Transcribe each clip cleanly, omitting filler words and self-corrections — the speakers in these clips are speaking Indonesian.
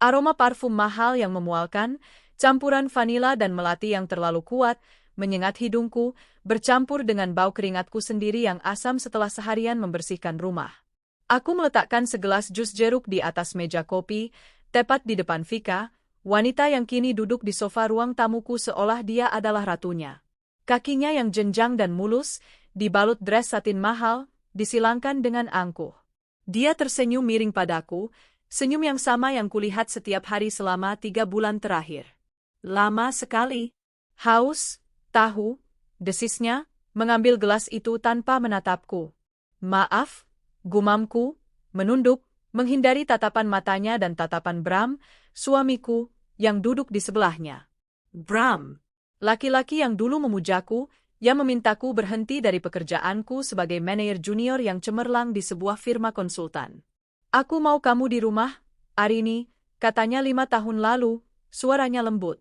Aroma parfum mahal yang memualkan, campuran vanila dan melati yang terlalu kuat, menyengat hidungku, bercampur dengan bau keringatku sendiri yang asam setelah seharian membersihkan rumah. Aku meletakkan segelas jus jeruk di atas meja kopi, tepat di depan Vika, wanita yang kini duduk di sofa ruang tamuku seolah dia adalah ratunya. Kakinya yang jenjang dan mulus, dibalut dres satin mahal, disilangkan dengan angkuh. Dia tersenyum miring padaku, senyum yang sama yang kulihat setiap hari selama 3 bulan terakhir. Lama sekali. Haus, tahu, desisnya, mengambil gelas itu tanpa menatapku. Maaf, gumamku, menunduk, menghindari tatapan matanya dan tatapan Bram, suamiku, yang duduk di sebelahnya. Bram, laki-laki yang dulu memujaku, yang memintaku berhenti dari pekerjaanku sebagai manajer junior yang cemerlang di sebuah firma konsultan. Aku mau kamu di rumah, Arini, katanya 5 tahun lalu, suaranya lembut.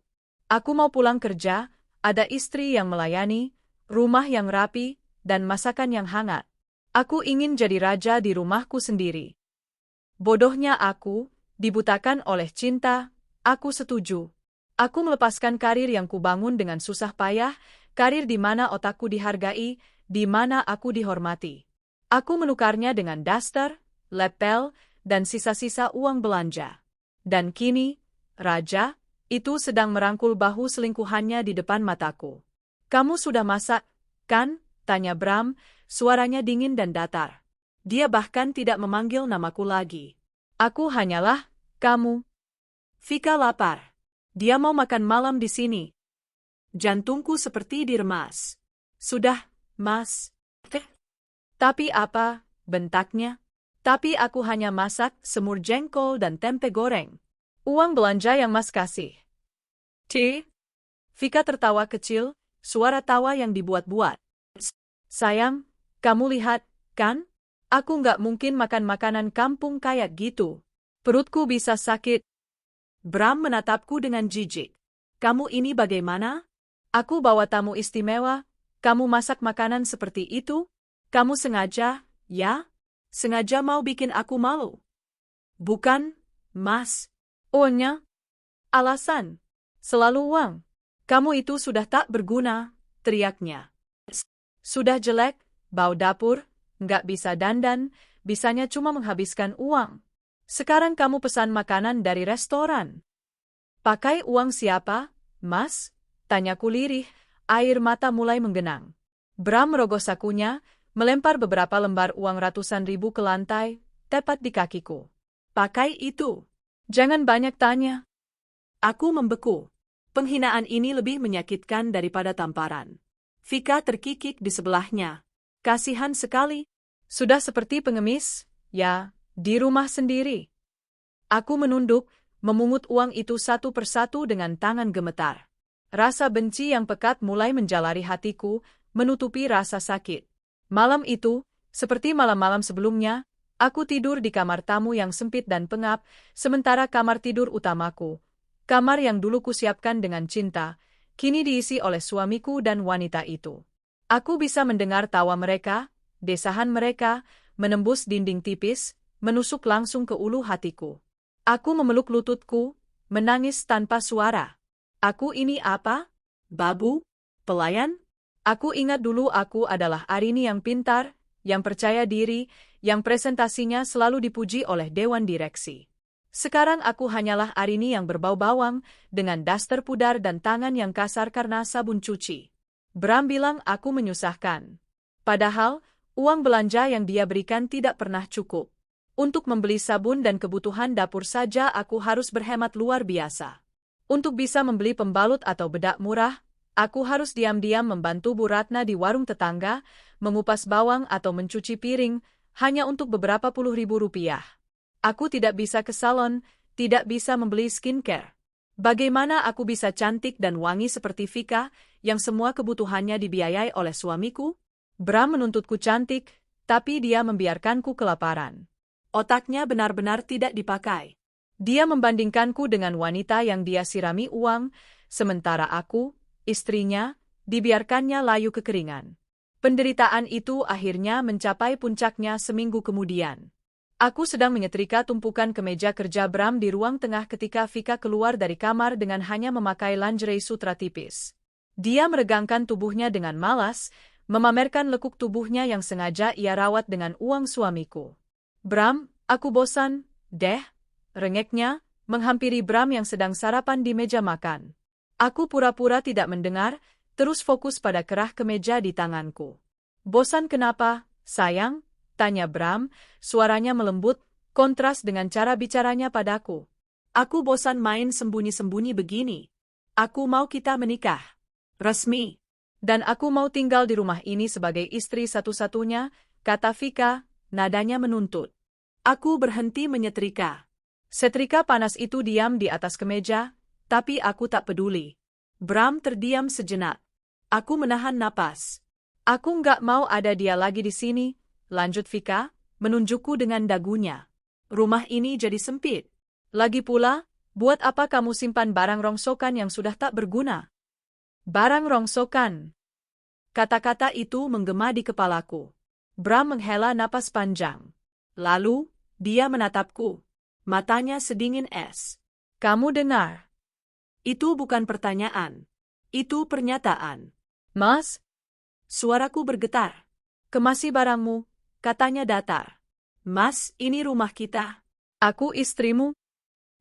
Aku mau pulang kerja, ada istri yang melayani, rumah yang rapi, dan masakan yang hangat. Aku ingin jadi raja di rumahku sendiri. Bodohnya aku, dibutakan oleh cinta, aku setuju. Aku melepaskan karir yang kubangun dengan susah payah, karir di mana otakku dihargai, di mana aku dihormati. Aku menukarnya dengan daster, lepel, dan sisa-sisa uang belanja. Dan kini, raja, itu sedang merangkul bahu selingkuhannya di depan mataku. Kamu sudah masak, kan? Tanya Bram, suaranya dingin dan datar. Dia bahkan tidak memanggil namaku lagi. Aku hanyalah, kamu. Vika lapar. Dia mau makan malam di sini. Jantungku seperti diremas. Sudah, Mas. Tapi apa? Bentaknya. Tapi aku hanya masak semur jengkol dan tempe goreng. Uang belanja yang Mas kasih. Vika tertawa kecil, suara tawa yang dibuat-buat. Sayang, kamu lihat, kan? Aku nggak mungkin makan makanan kampung kayak gitu. Perutku bisa sakit. Bram menatapku dengan jijik. Kamu ini bagaimana? Aku bawa tamu istimewa, kamu masak makanan seperti itu? Kamu sengaja, ya? Sengaja mau bikin aku malu? Bukan, Mas. Ohnya? Alasan. Selalu uang. Kamu itu sudah tak berguna, teriaknya. Sudah jelek, bau dapur, nggak bisa dandan, bisanya cuma menghabiskan uang. Sekarang kamu pesan makanan dari restoran. Pakai uang siapa, Mas? Tanyaku lirih, air mata mulai menggenang. Bram merogoh sakunya, melempar beberapa lembar uang ratusan ribu ke lantai, tepat di kakiku. Pakai itu. Jangan banyak tanya. Aku membeku. Penghinaan ini lebih menyakitkan daripada tamparan. Vika terkikik di sebelahnya. Kasihan sekali. Sudah seperti pengemis, ya, di rumah sendiri. Aku menunduk, memungut uang itu satu persatu dengan tangan gemetar. Rasa benci yang pekat mulai menjalari hatiku, menutupi rasa sakit. Malam itu, seperti malam-malam sebelumnya, aku tidur di kamar tamu yang sempit dan pengap, sementara kamar tidur utamaku, kamar yang dulu kusiapkan dengan cinta, kini diisi oleh suamiku dan wanita itu. Aku bisa mendengar tawa mereka, desahan mereka, menembus dinding tipis, menusuk langsung ke ulu hatiku. Aku memeluk lututku, menangis tanpa suara. Aku ini apa? Babu? Pelayan? Aku ingat dulu aku adalah Arini yang pintar, yang percaya diri, yang presentasinya selalu dipuji oleh dewan direksi. Sekarang aku hanyalah Arini yang berbau bawang, dengan daster pudar dan tangan yang kasar karena sabun cuci. Bram bilang aku menyusahkan. Padahal, uang belanja yang dia berikan tidak pernah cukup. Untuk membeli sabun dan kebutuhan dapur saja aku harus berhemat luar biasa. Untuk bisa membeli pembalut atau bedak murah, aku harus diam-diam membantu Bu Ratna di warung tetangga, mengupas bawang atau mencuci piring, hanya untuk beberapa puluh ribu rupiah. Aku tidak bisa ke salon, tidak bisa membeli skincare. Bagaimana aku bisa cantik dan wangi seperti Vika, yang semua kebutuhannya dibiayai oleh suamiku? Bram menuntutku cantik, tapi dia membiarkanku kelaparan. Otaknya benar-benar tidak dipakai. Dia membandingkanku dengan wanita yang dia sirami uang, sementara aku, istrinya, dibiarkannya layu kekeringan. Penderitaan itu akhirnya mencapai puncaknya seminggu kemudian. Aku sedang menyetrika tumpukan kemeja kerja Bram di ruang tengah ketika Vika keluar dari kamar dengan hanya memakai lingerie sutra tipis. Dia meregangkan tubuhnya dengan malas, memamerkan lekuk tubuhnya yang sengaja ia rawat dengan uang suamiku. Bram, aku bosan, deh, rengeknya, menghampiri Bram yang sedang sarapan di meja makan. Aku pura-pura tidak mendengar, terus fokus pada kerah kemeja di tanganku. Bosan kenapa, sayang? Tanya Bram, suaranya melembut, kontras dengan cara bicaranya padaku. Aku bosan main sembunyi-sembunyi begini. Aku mau kita menikah. Resmi. Dan aku mau tinggal di rumah ini sebagai istri satu-satunya, kata Vika, nadanya menuntut. Aku berhenti menyetrika. Setrika panas itu diam di atas kemeja, tapi aku tak peduli. Bram terdiam sejenak. Aku menahan napas. Aku nggak mau ada dia lagi di sini, lanjut Vika, menunjukku dengan dagunya. Rumah ini jadi sempit. Lagi pula, buat apa kamu simpan barang rongsokan yang sudah tak berguna? Barang rongsokan. Kata-kata itu menggema di kepalaku. Bram menghela napas panjang. Lalu, dia menatapku. Matanya sedingin es. Kamu dengar? Itu bukan pertanyaan. Itu pernyataan. Mas? Suaraku bergetar. Kemasi barangmu, katanya datar. Mas, ini rumah kita. Aku istrimu.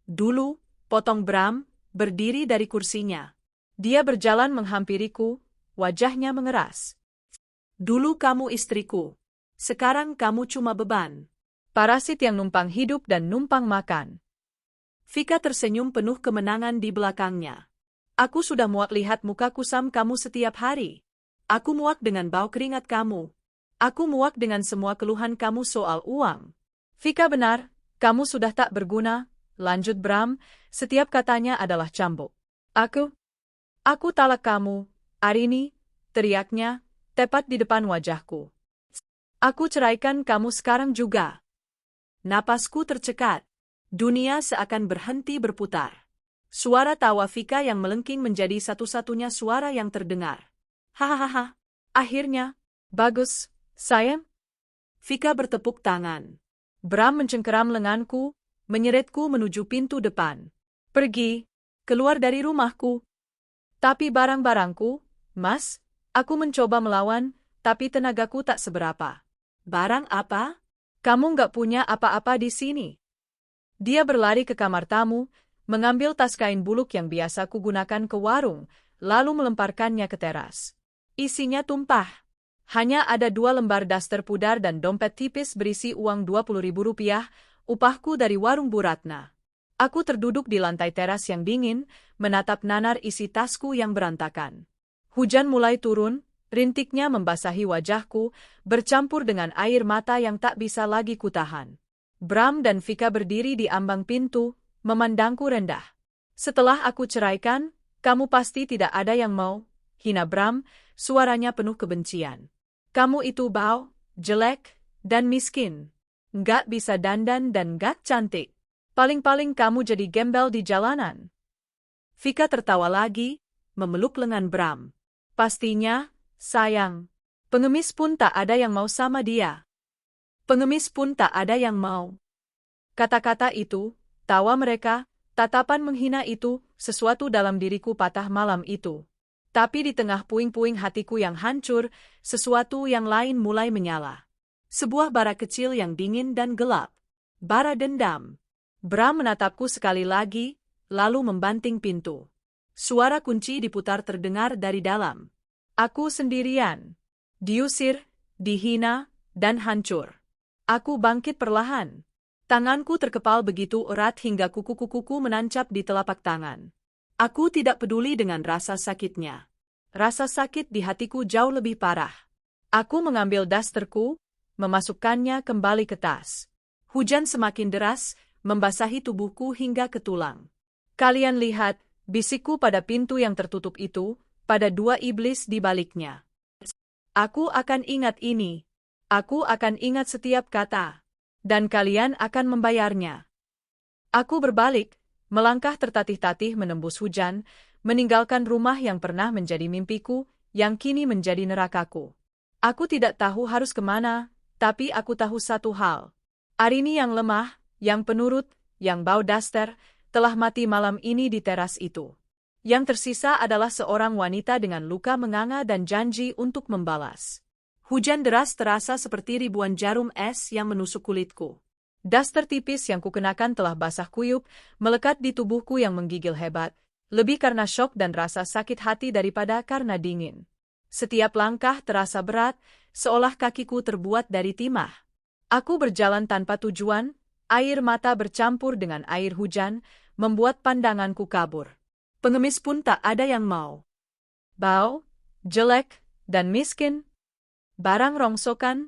Dulu, potong Bram, berdiri dari kursinya. Dia berjalan menghampiriku, wajahnya mengeras. Dulu kamu istriku. Sekarang kamu cuma beban. Parasit yang numpang hidup dan numpang makan. Vika tersenyum penuh kemenangan di belakangnya. Aku sudah muak lihat muka kusam kamu setiap hari. Aku muak dengan bau keringat kamu. Aku muak dengan semua keluhan kamu soal uang. Vika benar, kamu sudah tak berguna, lanjut Bram, setiap katanya adalah cambuk. Aku talak kamu, Arini, teriaknya, tepat di depan wajahku. Aku ceraikan kamu sekarang juga. Napasku tercekat. Dunia seakan berhenti berputar. Suara tawa Vika yang melengking menjadi satu-satunya suara yang terdengar. Hahaha, akhirnya, bagus. Sayang? Vika bertepuk tangan. Bram mencengkeram lenganku, menyeretku menuju pintu depan. Pergi, keluar dari rumahku. Tapi barang-barangku, Mas, aku mencoba melawan, tapi tenagaku tak seberapa. Barang apa? Kamu nggak punya apa-apa di sini. Dia berlari ke kamar tamu, mengambil tas kain buluk yang biasa kugunakan ke warung, lalu melemparkannya ke teras. Isinya tumpah. Hanya ada 2 lembar daster pudar dan dompet tipis berisi uang Rp20.000, upahku dari warung Bu Ratna. Aku terduduk di lantai teras yang dingin, menatap nanar isi tasku yang berantakan. Hujan mulai turun, rintiknya membasahi wajahku, bercampur dengan air mata yang tak bisa lagi kutahan. Bram dan Vika berdiri di ambang pintu, memandangku rendah. Setelah aku ceraikan, kamu pasti tidak ada yang mau, hina Bram, suaranya penuh kebencian. Kamu itu bau, jelek, dan miskin. Nggak bisa dandan dan nggak cantik. Paling-paling kamu jadi gembel di jalanan. Vika tertawa lagi, memeluk lengan Bram. Pastinya, sayang. Pengemis pun tak ada yang mau sama dia. Pengemis pun tak ada yang mau. Kata-kata itu, tawa mereka, tatapan menghina itu, sesuatu dalam diriku patah malam itu. Tapi di tengah puing-puing hatiku yang hancur, sesuatu yang lain mulai menyala. Sebuah bara kecil yang dingin dan gelap. Bara dendam. Bram menatapku sekali lagi, lalu membanting pintu. Suara kunci diputar terdengar dari dalam. Aku sendirian. Diusir, dihina, dan hancur. Aku bangkit perlahan. Tanganku terkepal begitu erat hingga kuku-kukuku menancap di telapak tangan. Aku tidak peduli dengan rasa sakitnya. Rasa sakit di hatiku jauh lebih parah. Aku mengambil dasterku, memasukkannya kembali ke tas. Hujan semakin deras, membasahi tubuhku hingga ke tulang. Kalian lihat, bisikku pada pintu yang tertutup itu, pada 2 iblis di baliknya. Aku akan ingat ini. Aku akan ingat setiap kata. Dan kalian akan membayarnya. Aku berbalik, melangkah tertatih-tatih menembus hujan, meninggalkan rumah yang pernah menjadi mimpiku, yang kini menjadi nerakaku. Aku tidak tahu harus kemana, tapi aku tahu satu hal. Arini yang lemah, yang penurut, yang bau daster, telah mati malam ini di teras itu. Yang tersisa adalah seorang wanita dengan luka menganga dan janji untuk membalas. Hujan deras terasa seperti ribuan jarum es yang menusuk kulitku. Daster tipis yang kukenakan telah basah kuyup, melekat di tubuhku yang menggigil hebat, lebih karena syok dan rasa sakit hati daripada karena dingin. Setiap langkah terasa berat, seolah kakiku terbuat dari timah. Aku berjalan tanpa tujuan, air mata bercampur dengan air hujan, membuat pandanganku kabur. Pengemis pun tak ada yang mau. Bau, jelek, dan miskin. Barang rongsokan.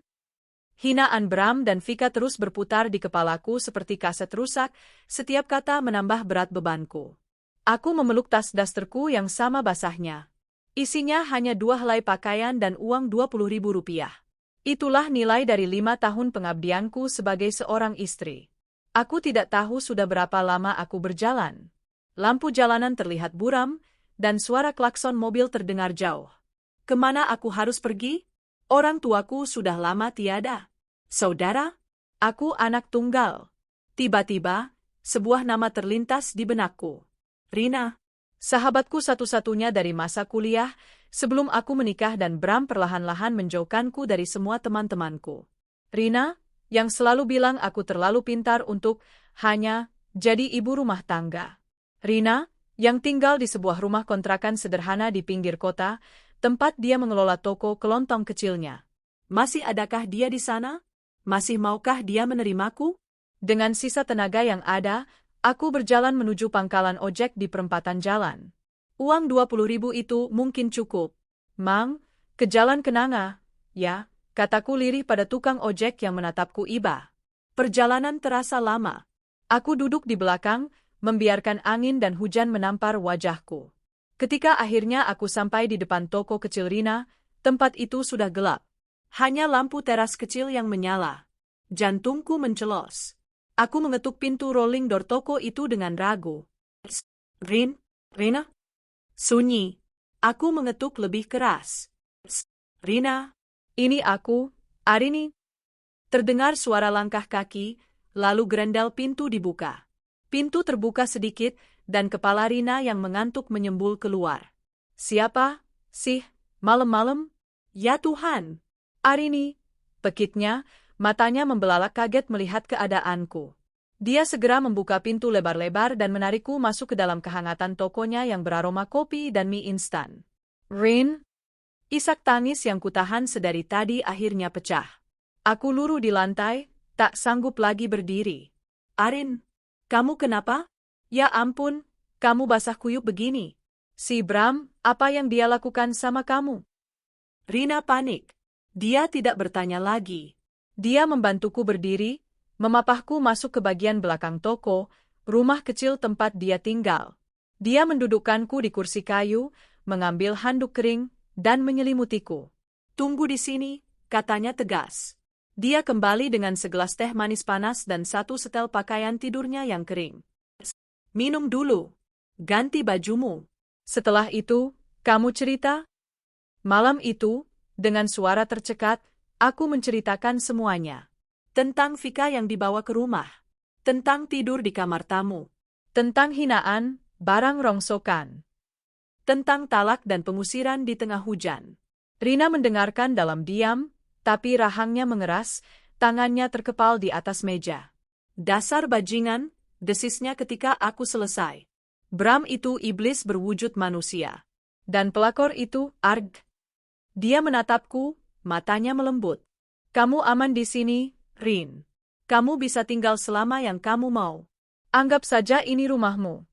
Hinaan Bram dan Vika terus berputar di kepalaku seperti kaset rusak, setiap kata menambah berat bebanku. Aku memeluk tas dasterku yang sama basahnya. Isinya hanya 2 helai pakaian dan uang Rp20.000. Itulah nilai dari 5 tahun pengabdianku sebagai seorang istri. Aku tidak tahu sudah berapa lama aku berjalan. Lampu jalanan terlihat buram, dan suara klakson mobil terdengar jauh. Kemana aku harus pergi? Orang tuaku sudah lama tiada. Saudara? Aku anak tunggal. Tiba-tiba, sebuah nama terlintas di benakku. Rina. Sahabatku satu-satunya dari masa kuliah, sebelum aku menikah dan Bram perlahan-lahan menjauhkanku dari semua teman-temanku. Rina, yang selalu bilang aku terlalu pintar untuk hanya jadi ibu rumah tangga. Rina, yang tinggal di sebuah rumah kontrakan sederhana di pinggir kota, tempat dia mengelola toko kelontong kecilnya. Masih adakah dia di sana? Masih maukah dia menerimaku? Dengan sisa tenaga yang ada, aku berjalan menuju pangkalan ojek di perempatan jalan. Uang 20.000 itu mungkin cukup. Mang, ke Jalan Kenanga, ya, kataku lirih pada tukang ojek yang menatapku iba. Perjalanan terasa lama. Aku duduk di belakang, membiarkan angin dan hujan menampar wajahku. Ketika akhirnya aku sampai di depan toko kecil Rina, tempat itu sudah gelap. Hanya lampu teras kecil yang menyala. Jantungku mencelos. Aku mengetuk pintu rolling door toko itu dengan ragu. Rina? Sunyi. Aku mengetuk lebih keras. Rina? Ini aku, Arini. Terdengar suara langkah kaki, lalu gerendal pintu dibuka. Pintu terbuka sedikit, dan kepala Rina yang mengantuk menyembul keluar. Siapa sih, malam-malam? Ya Tuhan! Arini, pekiknya, matanya membelalak kaget melihat keadaanku. Dia segera membuka pintu lebar-lebar dan menarikku masuk ke dalam kehangatan tokonya yang beraroma kopi dan mie instan. Rin? Isak tangis yang kutahan sedari tadi akhirnya pecah. Aku luruh di lantai, tak sanggup lagi berdiri. Arin, kamu kenapa? Ya ampun, kamu basah kuyup begini. Si Bram, apa yang dia lakukan sama kamu? Rina panik. Dia tidak bertanya lagi. Dia membantuku berdiri, memapahku masuk ke bagian belakang toko, rumah kecil tempat dia tinggal. Dia mendudukkanku di kursi kayu, mengambil handuk kering, dan menyelimutiku. Tunggu di sini, katanya tegas. Dia kembali dengan segelas teh manis panas dan 1 setel pakaian tidurnya yang kering. Minum dulu. Ganti bajumu. Setelah itu, kamu cerita? Malam itu, dengan suara tercekat, aku menceritakan semuanya. Tentang Vika yang dibawa ke rumah. Tentang tidur di kamar tamu. Tentang hinaan, barang rongsokan. Tentang talak dan pengusiran di tengah hujan. Rina mendengarkan dalam diam, tapi rahangnya mengeras, tangannya terkepal di atas meja. Dasar bajingan, desisnya ketika aku selesai. Bram itu iblis berwujud manusia. Dan pelakor itu, Arg. Dia menatapku, matanya melembut. Kamu aman di sini, Rin. Kamu bisa tinggal selama yang kamu mau. Anggap saja ini rumahmu.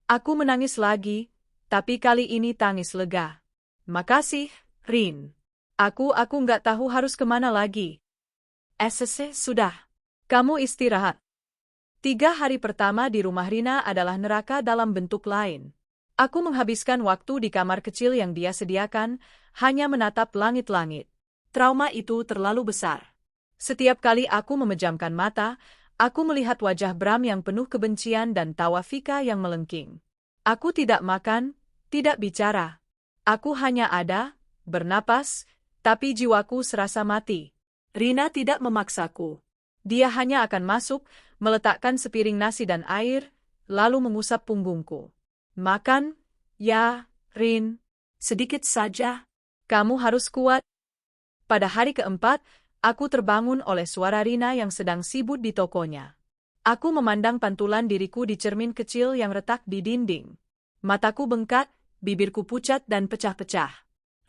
Aku menangis lagi, tapi kali ini tangis lega. Makasih, Rin. Aku nggak tahu harus kemana lagi. Sudah. Kamu istirahat. 3 hari pertama di rumah Rina adalah neraka dalam bentuk lain. Aku menghabiskan waktu di kamar kecil yang dia sediakan, hanya menatap langit-langit. Trauma itu terlalu besar. Setiap kali aku memejamkan mata, aku melihat wajah Bram yang penuh kebencian dan tawa Vika yang melengking. Aku tidak makan, tidak bicara. Aku hanya ada, bernapas, tapi jiwaku serasa mati. Rina tidak memaksaku. Dia hanya akan masuk, meletakkan sepiring nasi dan air, lalu mengusap punggungku. Makan, ya, Rin. Sedikit saja. Kamu harus kuat. Pada hari keempat, aku terbangun oleh suara Rina yang sedang sibuk di tokonya. Aku memandang pantulan diriku di cermin kecil yang retak di dinding. Mataku bengkak, bibirku pucat dan pecah-pecah.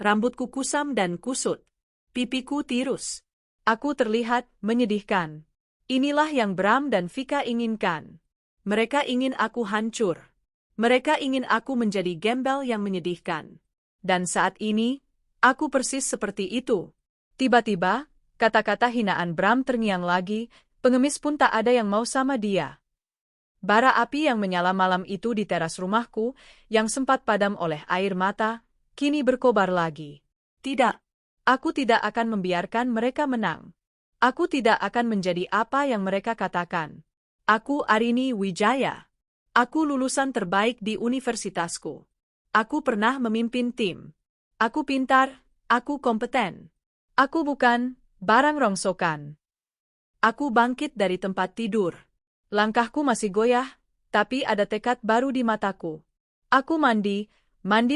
Rambutku kusam dan kusut. Pipiku tirus. Aku terlihat menyedihkan. Inilah yang Bram dan Vika inginkan. Mereka ingin aku hancur. Mereka ingin aku menjadi gembel yang menyedihkan. Dan saat ini, aku persis seperti itu. Tiba-tiba, kata-kata hinaan Bram terngiang lagi, pengemis pun tak ada yang mau sama dia. Bara api yang menyala malam itu di teras rumahku, yang sempat padam oleh air mata, kini berkobar lagi. Tidak. Aku tidak akan membiarkan mereka menang. Aku tidak akan menjadi apa yang mereka katakan. Aku Arini Wijaya. Aku lulusan terbaik di universitasku. Aku pernah memimpin tim. Aku pintar, aku kompeten. Aku bukan barang rongsokan. Aku bangkit dari tempat tidur. Langkahku masih goyah, tapi ada tekad baru di mataku. Aku mandi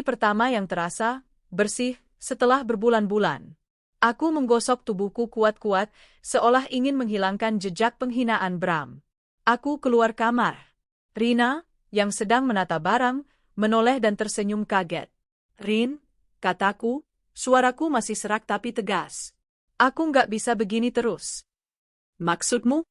pertama yang terasa, bersih, setelah berbulan-bulan. Aku menggosok tubuhku kuat-kuat, seolah ingin menghilangkan jejak penghinaan Bram. Aku keluar kamar. Rina, yang sedang menata barang, menoleh dan tersenyum kaget. Rin, kataku, suaraku masih serak tapi tegas. Aku nggak bisa begini terus. Maksudmu?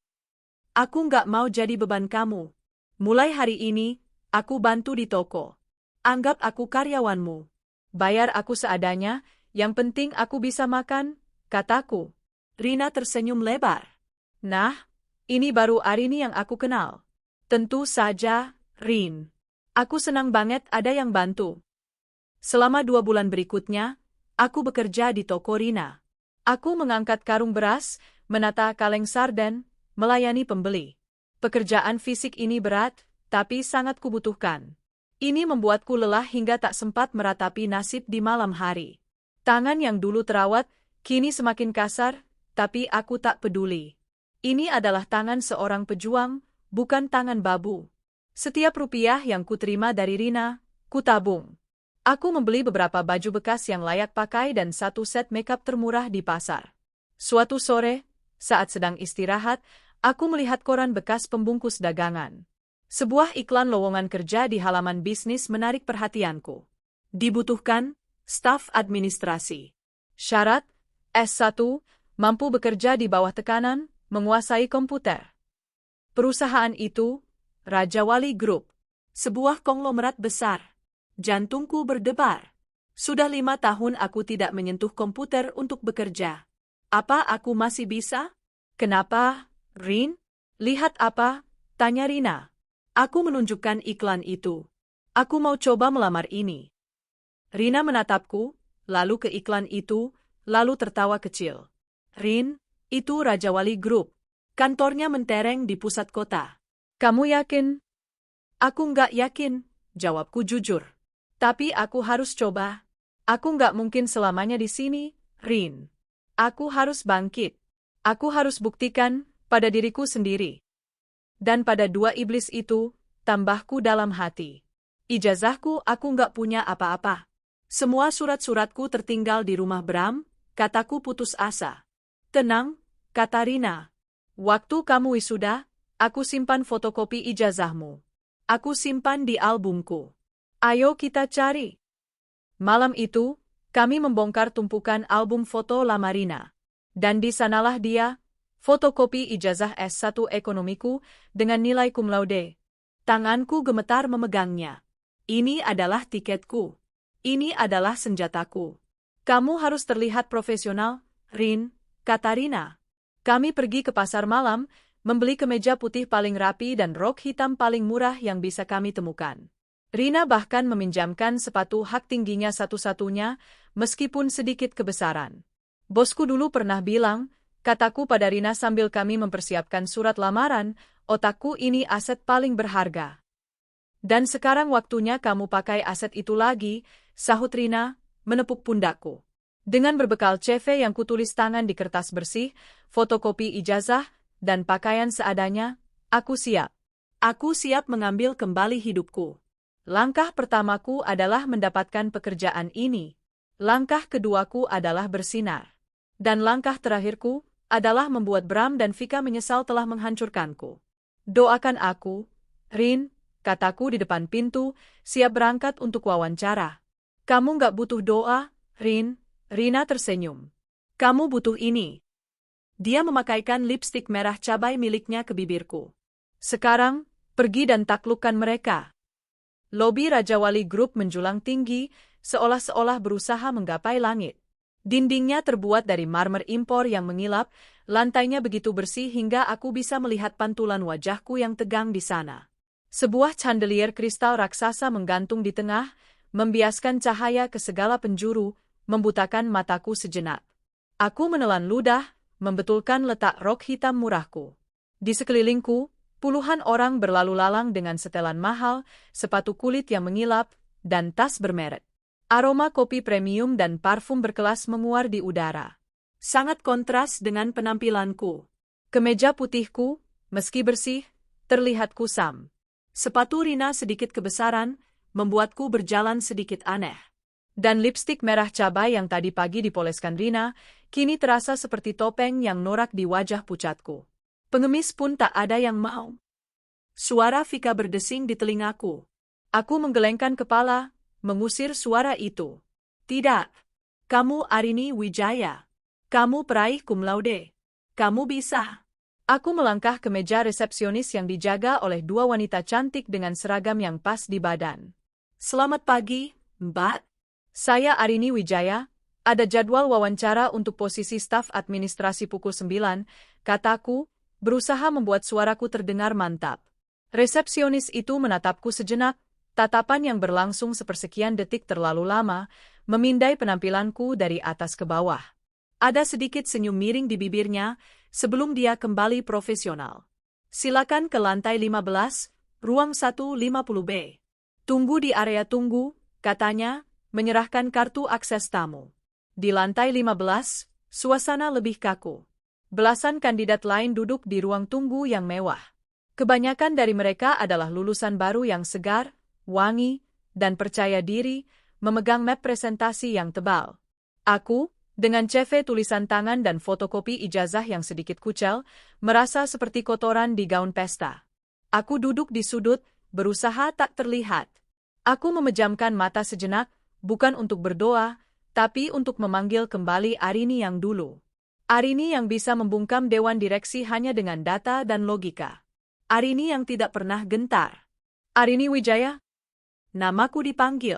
Aku nggak mau jadi beban kamu. Mulai hari ini, aku bantu di toko. Anggap aku karyawanmu. Bayar aku seadanya, yang penting aku bisa makan, kataku. Rina tersenyum lebar. Nah, ini baru Arini yang aku kenal. Tentu saja, Rin. Aku senang banget ada yang bantu. Selama 2 bulan berikutnya, aku bekerja di toko Rina. Aku mengangkat karung beras, menata kaleng sarden, melayani pembeli. Pekerjaan fisik ini berat, tapi sangat kubutuhkan. Ini membuatku lelah hingga tak sempat meratapi nasib di malam hari. Tangan yang dulu terawat, kini semakin kasar, tapi aku tak peduli. Ini adalah tangan seorang pejuang, bukan tangan babu. Setiap rupiah yang kuterima dari Rina, kutabung. Aku membeli beberapa baju bekas yang layak pakai dan 1 set makeup termurah di pasar. Suatu sore, saat sedang istirahat, aku melihat koran bekas pembungkus dagangan. Sebuah iklan lowongan kerja di halaman bisnis menarik perhatianku. Dibutuhkan staf administrasi. Syarat, S1, mampu bekerja di bawah tekanan, menguasai komputer. Perusahaan itu, Raja Wali Group. Sebuah konglomerat besar. Jantungku berdebar. Sudah 5 tahun aku tidak menyentuh komputer untuk bekerja. Apa aku masih bisa? Kenapa, Rin? Lihat apa? Tanya Rina. Aku menunjukkan iklan itu. Aku mau coba melamar ini. Rina menatapku, lalu ke iklan itu, lalu tertawa kecil. Rin, itu Raja Wali Group. Kantornya mentereng di pusat kota. Kamu yakin? Aku nggak yakin, jawabku jujur. Tapi aku harus coba. Aku nggak mungkin selamanya di sini, Rin. Aku harus bangkit. Aku harus buktikan pada diriku sendiri. Dan pada 2 iblis itu, tambahku dalam hati. Ijazahku aku nggak punya apa-apa. Semua surat-suratku tertinggal di rumah Bram, kataku putus asa. Tenang, kata Rina. Waktu kamu wisuda, aku simpan fotokopi ijazahmu. Aku simpan di albumku. Ayo kita cari. Malam itu, kami membongkar tumpukan album foto lama Rina. Dan di sanalah dia, fotokopi ijazah S1 ekonomiku dengan nilai cum laude. Tanganku gemetar memegangnya. Ini adalah tiketku. Ini adalah senjataku. Kamu harus terlihat profesional, Rin, kata Rina. Kami pergi ke pasar malam, membeli kemeja putih paling rapi dan rok hitam paling murah yang bisa kami temukan. Rina bahkan meminjamkan sepatu hak tingginya satu-satunya, meskipun sedikit kebesaran. Bosku dulu pernah bilang, kataku pada Rina sambil kami mempersiapkan surat lamaran, otakku ini aset paling berharga. Dan sekarang waktunya kamu pakai aset itu lagi, sahut Rina, menepuk pundakku. Dengan berbekal CV yang kutulis tangan di kertas bersih, fotokopi ijazah, dan pakaian seadanya, aku siap. Aku siap mengambil kembali hidupku. Langkah pertamaku adalah mendapatkan pekerjaan ini. Langkah keduaku adalah bersinar. Dan langkah terakhirku adalah membuat Bram dan Vika menyesal telah menghancurkanku. Doakan aku, Rin, kataku di depan pintu, siap berangkat untuk wawancara. Kamu nggak butuh doa, Rin, Rina tersenyum. Kamu butuh ini. Dia memakaikan lipstik merah cabai miliknya ke bibirku. Sekarang, pergi dan taklukkan mereka. Lobi Raja Wali Group menjulang tinggi, seolah-olah berusaha menggapai langit. Dindingnya terbuat dari marmer impor yang mengilap, lantainya begitu bersih hingga aku bisa melihat pantulan wajahku yang tegang di sana. Sebuah chandelier kristal raksasa menggantung di tengah, membiaskan cahaya ke segala penjuru, membutakan mataku sejenak. Aku menelan ludah, membetulkan letak rok hitam murahku. Di sekelilingku, puluhan orang berlalu lalang dengan setelan mahal, sepatu kulit yang mengilap, dan tas bermerek. Aroma kopi premium dan parfum berkelas menguar di udara. Sangat kontras dengan penampilanku. Kemeja putihku, meski bersih, terlihat kusam. Sepatu Rina sedikit kebesaran, membuatku berjalan sedikit aneh. Dan lipstik merah cabai yang tadi pagi dipoleskan Rina, kini terasa seperti topeng yang norak di wajah pucatku. Pengemis pun tak ada yang mau. Suara Vika berdesing di telingaku. Aku menggelengkan kepala, mengusir suara itu. Tidak. Kamu Arini Wijaya. Kamu peraih cum laude. Kamu bisa. Aku melangkah ke meja resepsionis yang dijaga oleh dua wanita cantik dengan seragam yang pas di badan. Selamat pagi, Mbak. Saya Arini Wijaya, ada jadwal wawancara untuk posisi staf administrasi pukul 9, kataku, berusaha membuat suaraku terdengar mantap. Resepsionis itu menatapku sejenak, tatapan yang berlangsung sepersekian detik terlalu lama, memindai penampilanku dari atas ke bawah. Ada sedikit senyum miring di bibirnya, sebelum dia kembali profesional. Silakan ke lantai 15, ruang 150B. Tunggu di area tunggu, katanya, menyerahkan kartu akses tamu. Di lantai 15, suasana lebih kaku. Belasan kandidat lain duduk di ruang tunggu yang mewah. Kebanyakan dari mereka adalah lulusan baru yang segar, wangi, dan percaya diri, memegang map presentasi yang tebal. Aku, dengan CV tulisan tangan dan fotokopi ijazah yang sedikit kucel, merasa seperti kotoran di gaun pesta. Aku duduk di sudut, berusaha tak terlihat. Aku memejamkan mata sejenak, bukan untuk berdoa, tapi untuk memanggil kembali Arini yang dulu. Arini yang bisa membungkam dewan direksi hanya dengan data dan logika. Arini yang tidak pernah gentar. Arini Wijaya? Namaku dipanggil.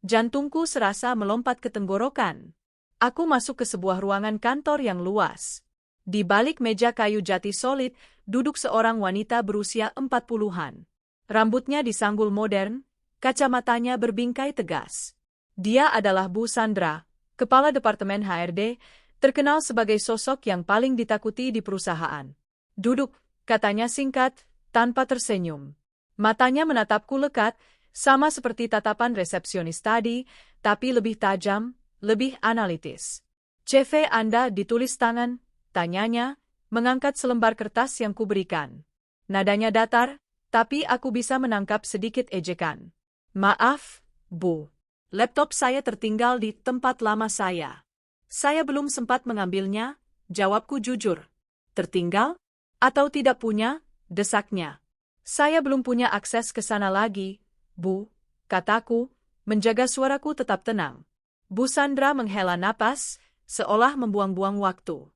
Jantungku serasa melompat ke tenggorokan. Aku masuk ke sebuah ruangan kantor yang luas. Di balik meja kayu jati solid, duduk seorang wanita berusia 40-an. Rambutnya disanggul modern, kacamatanya berbingkai tegas. Dia adalah Bu Sandra, Kepala Departemen HRD, terkenal sebagai sosok yang paling ditakuti di perusahaan. Duduk, katanya singkat, tanpa tersenyum. Matanya menatapku lekat, sama seperti tatapan resepsionis tadi, tapi lebih tajam, lebih analitis. CV Anda ditulis tangan, tanyanya, mengangkat selembar kertas yang kuberikan. Nadanya datar, tapi aku bisa menangkap sedikit ejekan. Maaf, Bu. Laptop saya tertinggal di tempat lama saya. Saya belum sempat mengambilnya, jawabku jujur. Tertinggal? Atau tidak punya? Desaknya. Saya belum punya akses ke sana lagi, Bu, kataku, menjaga suaraku tetap tenang. Bu Sandra menghela napas, seolah membuang-buang waktu.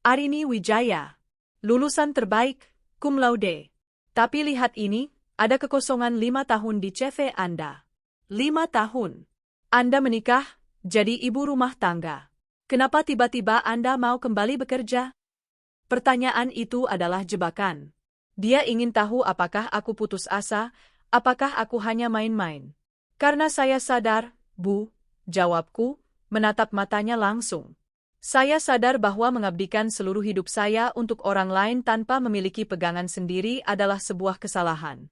Arini Wijaya. Lulusan terbaik, cum laude. Tapi lihat ini, ada kekosongan 5 tahun di CV Anda. 5 tahun. Anda menikah, jadi ibu rumah tangga. Kenapa tiba-tiba Anda mau kembali bekerja? Pertanyaan itu adalah jebakan. Dia ingin tahu apakah aku putus asa, apakah aku hanya main-main. Karena saya sadar, Bu, jawabku, menatap matanya langsung. Saya sadar bahwa mengabdikan seluruh hidup saya untuk orang lain tanpa memiliki pegangan sendiri adalah sebuah kesalahan.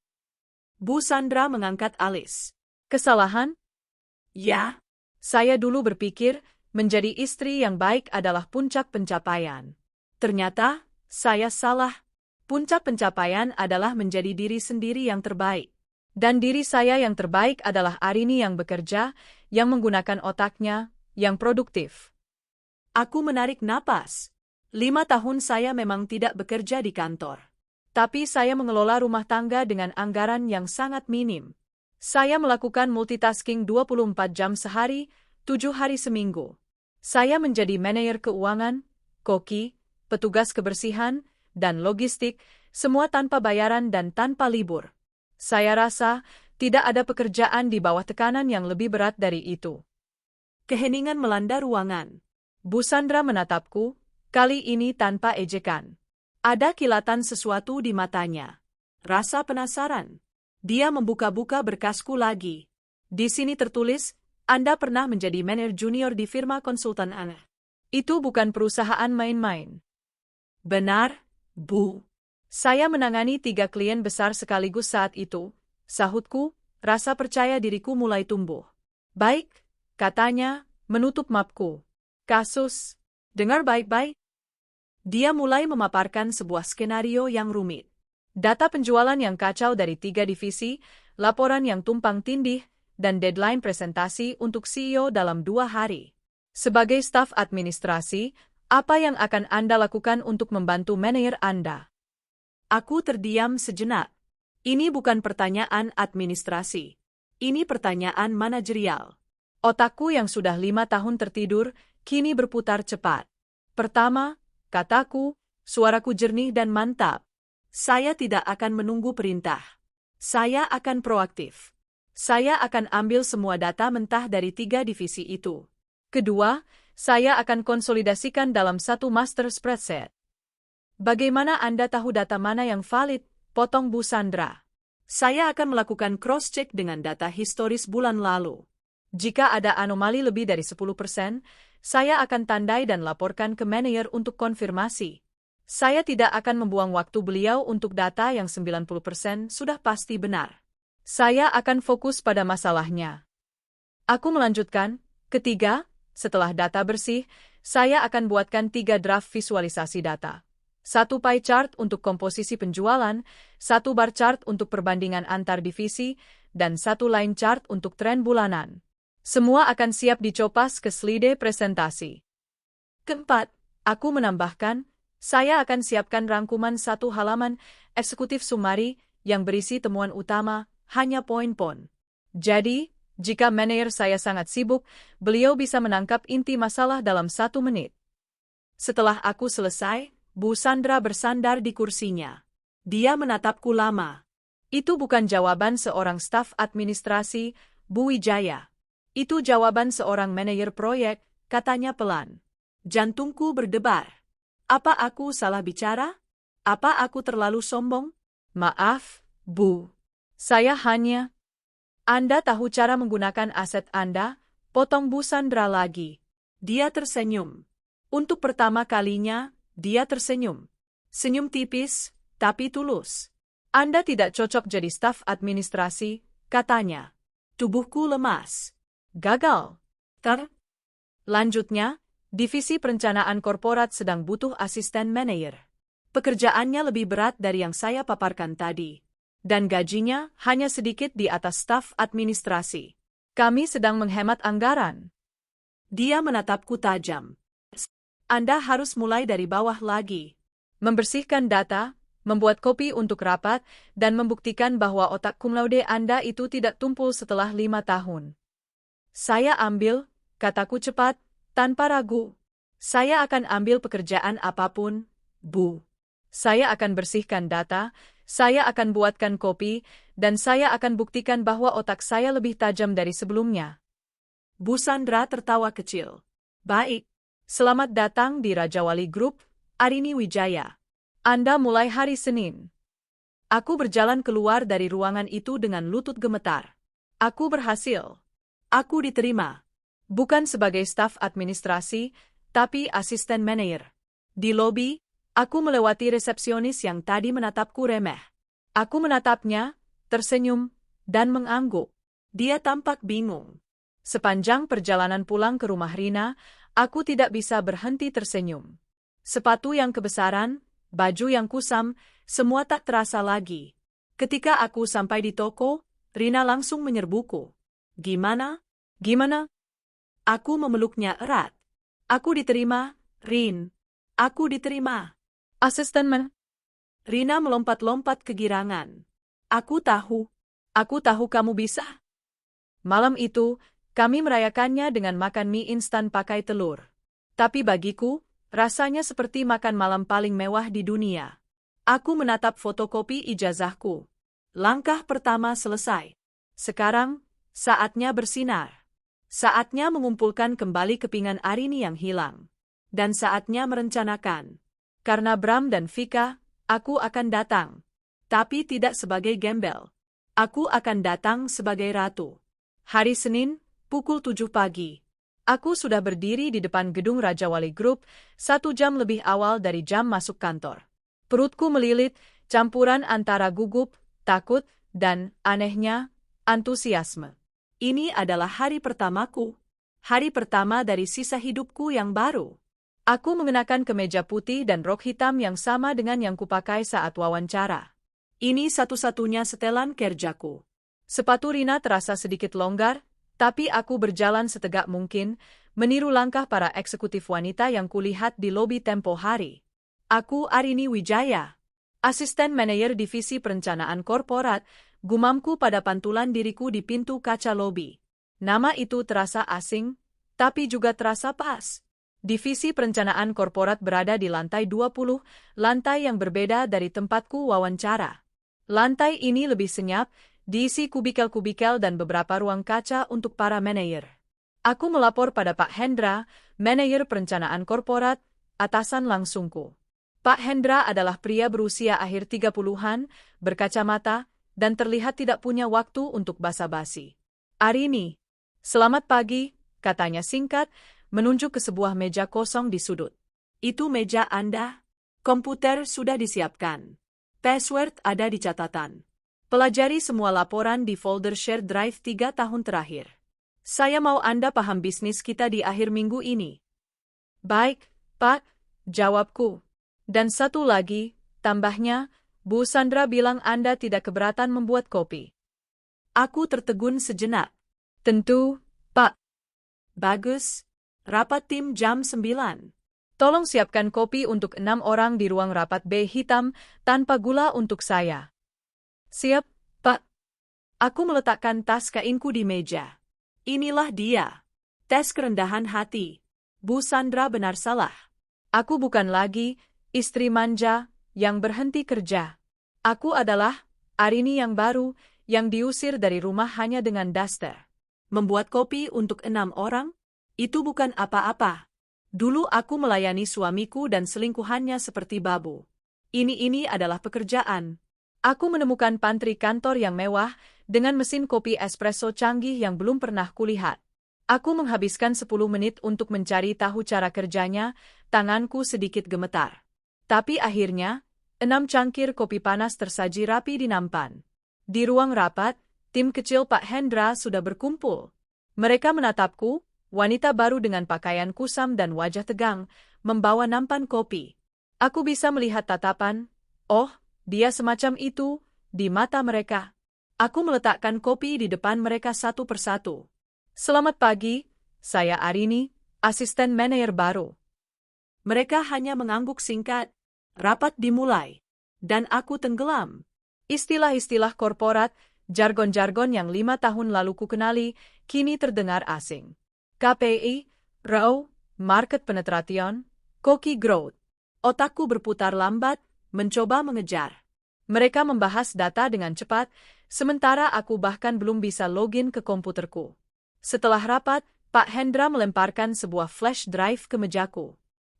Bu Sandra mengangkat alis. Kesalahan? Ya. Saya dulu berpikir, menjadi istri yang baik adalah puncak pencapaian. Ternyata, Saya salah. Puncak pencapaian adalah menjadi diri sendiri yang terbaik. Dan diri saya yang terbaik adalah Arini yang bekerja, yang menggunakan otaknya, yang produktif. Aku menarik napas. 5 tahun saya memang tidak bekerja di kantor. Tapi saya mengelola rumah tangga dengan anggaran yang sangat minim. Saya melakukan multitasking 24 jam sehari, 7 hari seminggu. Saya menjadi manajer keuangan, koki, petugas kebersihan, dan logistik, semua tanpa bayaran dan tanpa libur. Saya rasa tidak ada pekerjaan di bawah tekanan yang lebih berat dari itu. Keheningan melanda ruangan. Bu Sandra menatapku, kali ini tanpa ejekan. Ada kilatan sesuatu di matanya. Rasa penasaran. Dia membuka-buka berkasku lagi. Di sini tertulis, Anda pernah menjadi manajer junior di firma konsultan Anda. Itu bukan perusahaan main-main. Benar, Bu. Saya menangani 3 klien besar sekaligus saat itu, sahutku, rasa percaya diriku mulai tumbuh. Baik, katanya, menutup mapku. Kasus, dengar baik-baik. Dia mulai memaparkan sebuah skenario yang rumit. Data penjualan yang kacau dari 3 divisi, laporan yang tumpang tindih, dan deadline presentasi untuk CEO dalam 2 hari. Sebagai staf administrasi, apa yang akan Anda lakukan untuk membantu manajer Anda? Aku terdiam sejenak. Ini bukan pertanyaan administrasi. Ini pertanyaan manajerial. Otakku yang sudah 5 tahun tertidur, kini berputar cepat. Pertama, kataku, suaraku jernih dan mantap. Saya tidak akan menunggu perintah. Saya akan proaktif. Saya akan ambil semua data mentah dari 3 divisi itu. Kedua, saya akan konsolidasikan dalam satu master spreadsheet. Bagaimana Anda tahu data mana yang valid? Potong Bu Sandra. Saya akan melakukan cross-check dengan data historis bulan lalu. Jika ada anomali lebih dari 10%, saya akan tandai dan laporkan ke manajer untuk konfirmasi. Saya tidak akan membuang waktu beliau untuk data yang 90% sudah pasti benar. Saya akan fokus pada masalahnya. Aku melanjutkan, ketiga, setelah data bersih, saya akan buatkan 3 draft visualisasi data. 1 pie chart untuk komposisi penjualan, 1 bar chart untuk perbandingan antar divisi, dan 1 line chart untuk tren bulanan. Semua akan siap dicopas ke slide presentasi. Keempat, aku menambahkan, saya akan siapkan rangkuman 1 halaman eksekutif summary yang berisi temuan utama, hanya poin-poin. Jadi, jika manajer saya sangat sibuk, beliau bisa menangkap inti masalah dalam 1 menit. Setelah aku selesai, Bu Sandra bersandar di kursinya. Dia menatapku lama. Itu bukan jawaban seorang staf administrasi, Bu Wijaya. Itu jawaban seorang manajer proyek, katanya pelan. Jantungku berdebar. Apa aku salah bicara? Apa aku terlalu sombong? Maaf, Bu. Saya hanya... Anda tahu cara menggunakan aset Anda? Potong Bu Sandra lagi. Dia tersenyum. Untuk pertama kalinya, dia tersenyum. Senyum tipis, tapi tulus. Anda tidak cocok jadi staf administrasi, katanya. Tubuhku lemas. Gagal. Lanjutnya, divisi perencanaan korporat sedang butuh asisten manajer. Pekerjaannya lebih berat dari yang saya paparkan tadi. Dan gajinya hanya sedikit di atas staf administrasi. Kami sedang menghemat anggaran. Dia menatapku tajam. Anda harus mulai dari bawah lagi. Membersihkan data, membuat kopi untuk rapat, dan membuktikan bahwa otak cum laude Anda itu tidak tumpul setelah 5 tahun. Saya ambil, kataku cepat, tanpa ragu. Saya akan ambil pekerjaan apapun, Bu. Saya akan bersihkan data, saya akan buatkan kopi, dan saya akan buktikan bahwa otak saya lebih tajam dari sebelumnya. Bu Sandra tertawa kecil. Baik. Selamat datang di Raja Wali Group, Arini Wijaya. Anda mulai hari Senin. Aku berjalan keluar dari ruangan itu dengan lutut gemetar. Aku berhasil. Aku diterima. Bukan sebagai staf administrasi, tapi asisten manajer. Di lobi, aku melewati resepsionis yang tadi menatapku remeh. Aku menatapnya, tersenyum, dan mengangguk. Dia tampak bingung. Sepanjang perjalanan pulang ke rumah Rina, aku tidak bisa berhenti tersenyum. Sepatu yang kebesaran, baju yang kusam, semua tak terasa lagi. Ketika aku sampai di toko, Rina langsung menyerbuku. Gimana? Gimana? Aku memeluknya erat. Aku diterima, Rin. Aku diterima. Asisten Rina melompat-lompat kegirangan. Aku tahu kamu bisa. Malam itu, kami merayakannya dengan makan mie instan pakai telur. Tapi bagiku, rasanya seperti makan malam paling mewah di dunia. Aku menatap fotokopi ijazahku. Langkah pertama selesai. Sekarang, saatnya bersinar. Saatnya mengumpulkan kembali kepingan Arini yang hilang. Dan saatnya merencanakan. Karena Bram dan Vika, aku akan datang. Tapi tidak sebagai gembel. Aku akan datang sebagai ratu. Hari Senin, pukul 7 pagi. Aku sudah berdiri di depan gedung Raja Wali Group 1 jam lebih awal dari jam masuk kantor. Perutku melilit, campuran antara gugup, takut, dan, anehnya, antusiasme. Ini adalah hari pertamaku. Hari pertama dari sisa hidupku yang baru. Aku mengenakan kemeja putih dan rok hitam yang sama dengan yang kupakai saat wawancara. Ini satu-satunya setelan kerjaku. Sepatu Rina terasa sedikit longgar, tapi aku berjalan setegak mungkin, meniru langkah para eksekutif wanita yang kulihat di lobi tempo hari. Aku Arini Wijaya, asisten manajer divisi perencanaan korporat, gumamku pada pantulan diriku di pintu kaca lobi. Nama itu terasa asing, tapi juga terasa pas. Divisi perencanaan korporat berada di lantai 20, lantai yang berbeda dari tempatku wawancara. Lantai ini lebih senyap, diisi kubikel-kubikel dan beberapa ruang kaca untuk para manajer. Aku melapor pada Pak Hendra, manajer perencanaan korporat, atasan langsungku. Pak Hendra adalah pria berusia akhir 30-an, berkacamata, dan terlihat tidak punya waktu untuk basa-basi. Arini, selamat pagi, katanya singkat, menunjuk ke sebuah meja kosong di sudut. Itu meja Anda? Komputer sudah disiapkan. Password ada di catatan. Pelajari semua laporan di folder share drive 3 tahun terakhir. Saya mau Anda paham bisnis kita di akhir minggu ini. Baik, Pak, jawabku. Dan satu lagi, tambahnya, Bu Sandra bilang Anda tidak keberatan membuat kopi. Aku tertegun sejenak. Tentu, Pak. Bagus. Rapat tim jam 9. Tolong siapkan kopi untuk 6 orang di ruang rapat B hitam, tanpa gula untuk saya. Siap, Pak. Aku meletakkan tas kainku di meja. Inilah dia. Tes kerendahan hati. Bu Sandra benar salah. Aku bukan lagi istri manja yang berhenti kerja. Aku adalah Arini yang baru, yang diusir dari rumah hanya dengan daster. Membuat kopi untuk 6 orang? Itu bukan apa-apa. Dulu aku melayani suamiku dan selingkuhannya seperti babu. Ini adalah pekerjaan. Aku menemukan pantry kantor yang mewah, dengan mesin kopi espresso canggih yang belum pernah kulihat. Aku menghabiskan 10 menit untuk mencari tahu cara kerjanya, tanganku sedikit gemetar. Tapi akhirnya, 6 cangkir kopi panas tersaji rapi di nampan. Di ruang rapat, tim kecil Pak Hendra sudah berkumpul. Mereka menatapku, wanita baru dengan pakaian kusam dan wajah tegang, membawa nampan kopi. Aku bisa melihat tatapan, oh, dia semacam itu, di mata mereka. Aku meletakkan kopi di depan mereka satu persatu. Selamat pagi, saya Arini, asisten manajer baru. Mereka hanya mengangguk singkat. Rapat dimulai. Dan aku tenggelam. Istilah-istilah korporat, jargon-jargon yang 5 tahun lalu kukenali, kini terdengar asing. KPI, ROW, Market Penetration, Koki Growth. Otakku berputar lambat, mencoba mengejar. Mereka membahas data dengan cepat, sementara aku bahkan belum bisa login ke komputerku. Setelah rapat, Pak Hendra melemparkan sebuah flash drive ke mejaku.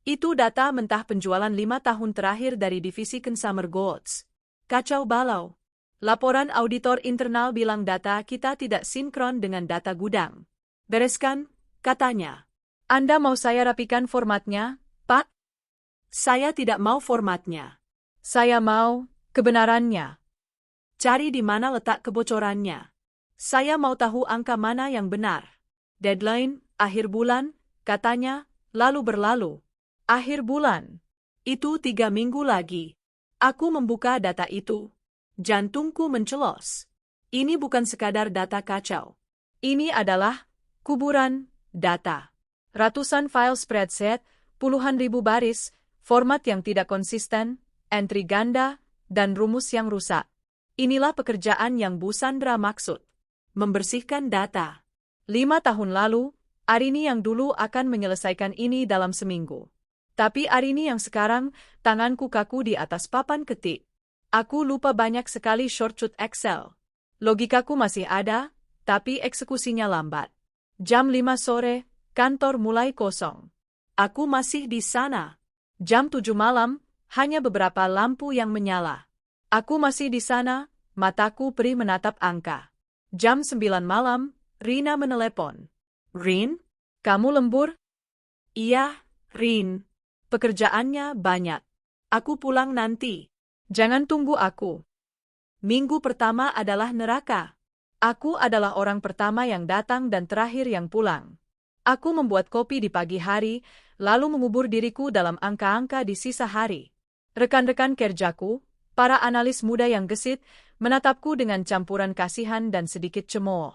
Itu data mentah penjualan 5 tahun terakhir dari divisi Consumer Goods. Kacau balau. Laporan auditor internal bilang data kita tidak sinkron dengan data gudang. Bereskan, katanya. Anda mau saya rapikan formatnya, Pak? Saya tidak mau formatnya. Saya mau kebenarannya. Cari di mana letak kebocorannya. Saya mau tahu angka mana yang benar. Deadline, akhir bulan, katanya, lalu berlalu. Akhir bulan. Itu 3 minggu lagi. Aku membuka data itu. Jantungku mencelos. Ini bukan sekadar data kacau. Ini adalah kuburan data. Ratusan file spreadsheet, puluhan ribu baris, format yang tidak konsisten, entry ganda, dan rumus yang rusak. Inilah pekerjaan yang Bu Sandra maksud. Membersihkan data. 5 tahun lalu, Arini yang dulu akan menyelesaikan ini dalam seminggu. Tapi Arini yang sekarang, tanganku kaku di atas papan ketik. Aku lupa banyak sekali shortcut Excel. Logikaku masih ada, tapi eksekusinya lambat. Jam 5 sore, kantor mulai kosong. Aku masih di sana. Jam 7 malam, hanya beberapa lampu yang menyala. Aku masih di sana, mataku perih menatap angka. Jam 9 malam, Rina menelepon. Rin? Kamu lembur? Iya, Rin. Pekerjaannya banyak. Aku pulang nanti. Jangan tunggu aku. Minggu pertama adalah neraka. Aku adalah orang pertama yang datang dan terakhir yang pulang. Aku membuat kopi di pagi hari, lalu mengubur diriku dalam angka-angka di sisa hari. Rekan-rekan kerjaku, para analis muda yang gesit, menatapku dengan campuran kasihan dan sedikit cemooh.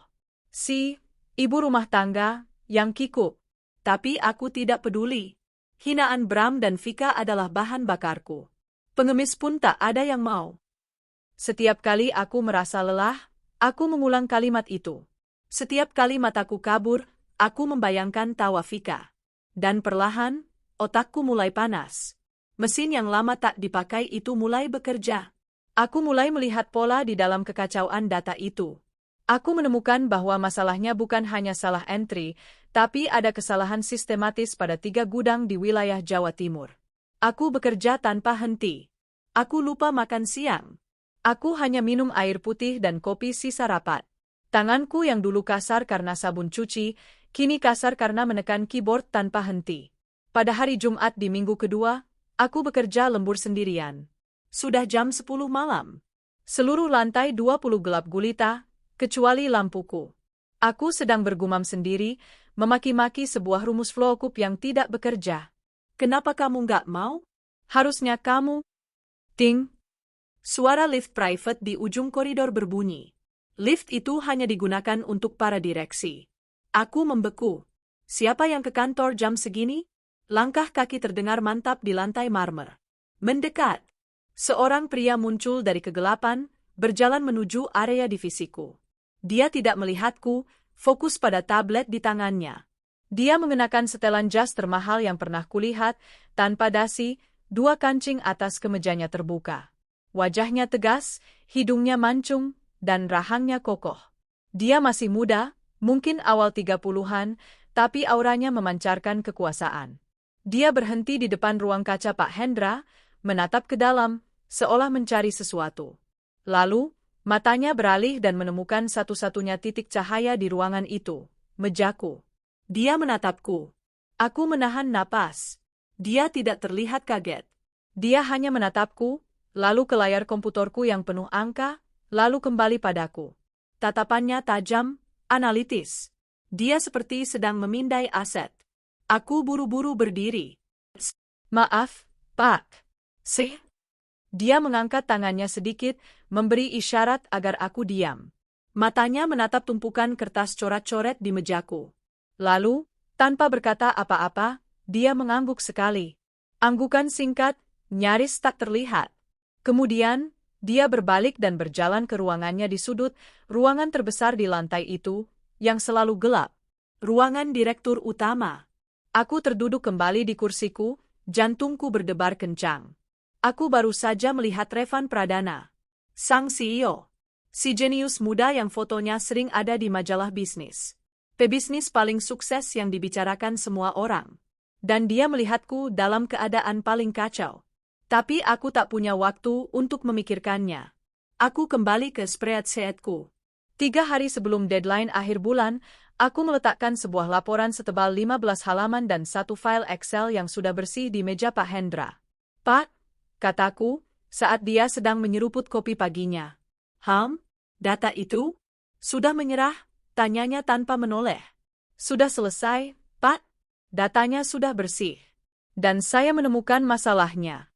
Si ibu rumah tangga yang kikuk. Tapi aku tidak peduli. Hinaan Bram dan Vika adalah bahan bakarku. Pengemis pun tak ada yang mau. Setiap kali aku merasa lelah, aku mengulang kalimat itu. Setiap kali mataku kabur, aku membayangkan tawa Vika. Dan perlahan, otakku mulai panas. Mesin yang lama tak dipakai itu mulai bekerja. Aku mulai melihat pola di dalam kekacauan data itu. Aku menemukan bahwa masalahnya bukan hanya salah entry, tapi ada kesalahan sistematis pada 3 gudang di wilayah Jawa Timur. Aku bekerja tanpa henti. Aku lupa makan siang. Aku hanya minum air putih dan kopi sisa rapat. Tanganku yang dulu kasar karena sabun cuci, kini kasar karena menekan keyboard tanpa henti. Pada hari Jumat di minggu kedua, aku bekerja lembur sendirian. Sudah jam 10 malam. Seluruh lantai 20 gelap gulita, kecuali lampuku. Aku sedang bergumam sendiri, memaki-maki sebuah rumus flowcup yang tidak bekerja. Kenapa kamu nggak mau? Harusnya kamu. Ting. Suara lift private di ujung koridor berbunyi. Lift itu hanya digunakan untuk para direksi. Aku membeku. Siapa yang ke kantor jam segini? Langkah kaki terdengar mantap di lantai marmer. Mendekat. Seorang pria muncul dari kegelapan, berjalan menuju area divisiku. Dia tidak melihatku, fokus pada tablet di tangannya. Dia mengenakan setelan jas termahal yang pernah kulihat, tanpa dasi, 2 kancing atas kemejanya terbuka. Wajahnya tegas, hidungnya mancung, dan rahangnya kokoh. Dia masih muda, mungkin awal 30-an, tapi auranya memancarkan kekuasaan. Dia berhenti di depan ruang kaca Pak Hendra, menatap ke dalam, seolah mencari sesuatu. Lalu, matanya beralih dan menemukan satu-satunya titik cahaya di ruangan itu, mejaku. Dia menatapku. Aku menahan napas. Dia tidak terlihat kaget. Dia hanya menatapku, lalu ke layar komputerku yang penuh angka, lalu kembali padaku. Tatapannya tajam, analitis. Dia seperti sedang memindai aset. Aku buru-buru berdiri. Maaf, Pak. Dia mengangkat tangannya sedikit, memberi isyarat agar aku diam. Matanya menatap tumpukan kertas coret-coret di mejaku. Lalu, tanpa berkata apa-apa, dia mengangguk sekali. Anggukan singkat, nyaris tak terlihat. Kemudian, dia berbalik dan berjalan ke ruangannya di sudut, ruangan terbesar di lantai itu, yang selalu gelap. Ruangan direktur utama. Aku terduduk kembali di kursiku, jantungku berdebar kencang. Aku baru saja melihat Revan Pradana, sang CEO. Si jenius muda yang fotonya sering ada di majalah bisnis. Pebisnis paling sukses yang dibicarakan semua orang. Dan dia melihatku dalam keadaan paling kacau. Tapi aku tak punya waktu untuk memikirkannya. Aku kembali ke spreadsheetku. 3 hari sebelum deadline akhir bulan, aku meletakkan sebuah laporan setebal 15 halaman dan 1 file Excel yang sudah bersih di meja Pak Hendra. Pak, kataku, saat dia sedang menyeruput kopi paginya. Data itu? Sudah menyerah? Tanyanya tanpa menoleh. Sudah selesai, Pak. Datanya sudah bersih. Dan saya menemukan masalahnya.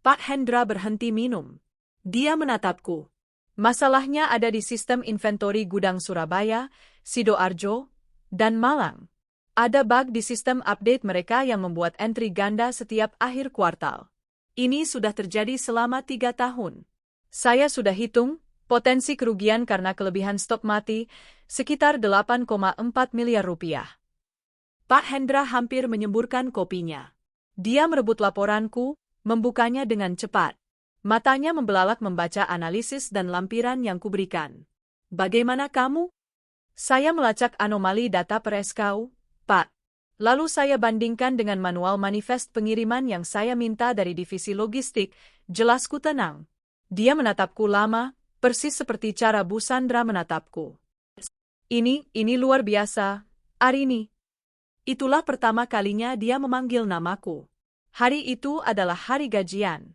Pak Hendra berhenti minum. Dia menatapku. Masalahnya ada di sistem inventory gudang Surabaya, Sidoarjo, dan Malang. Ada bug di sistem update mereka yang membuat entry ganda setiap akhir kuartal. Ini sudah terjadi selama 3 tahun. Saya sudah hitung, potensi kerugian karena kelebihan stok mati, sekitar 8,4 miliar rupiah. Pak Hendra hampir menyemburkan kopinya. Dia merebut laporanku, membukanya dengan cepat. Matanya membelalak membaca analisis dan lampiran yang kuberikan. Bagaimana kamu? Saya melacak anomali data per SKU, Pak. Lalu saya bandingkan dengan manual manifest pengiriman yang saya minta dari divisi logistik, jelasku tenang. Dia menatapku lama, persis seperti cara Bu Sandra menatapku. Ini luar biasa, Arini. Itulah pertama kalinya dia memanggil namaku. Hari itu adalah hari gajian.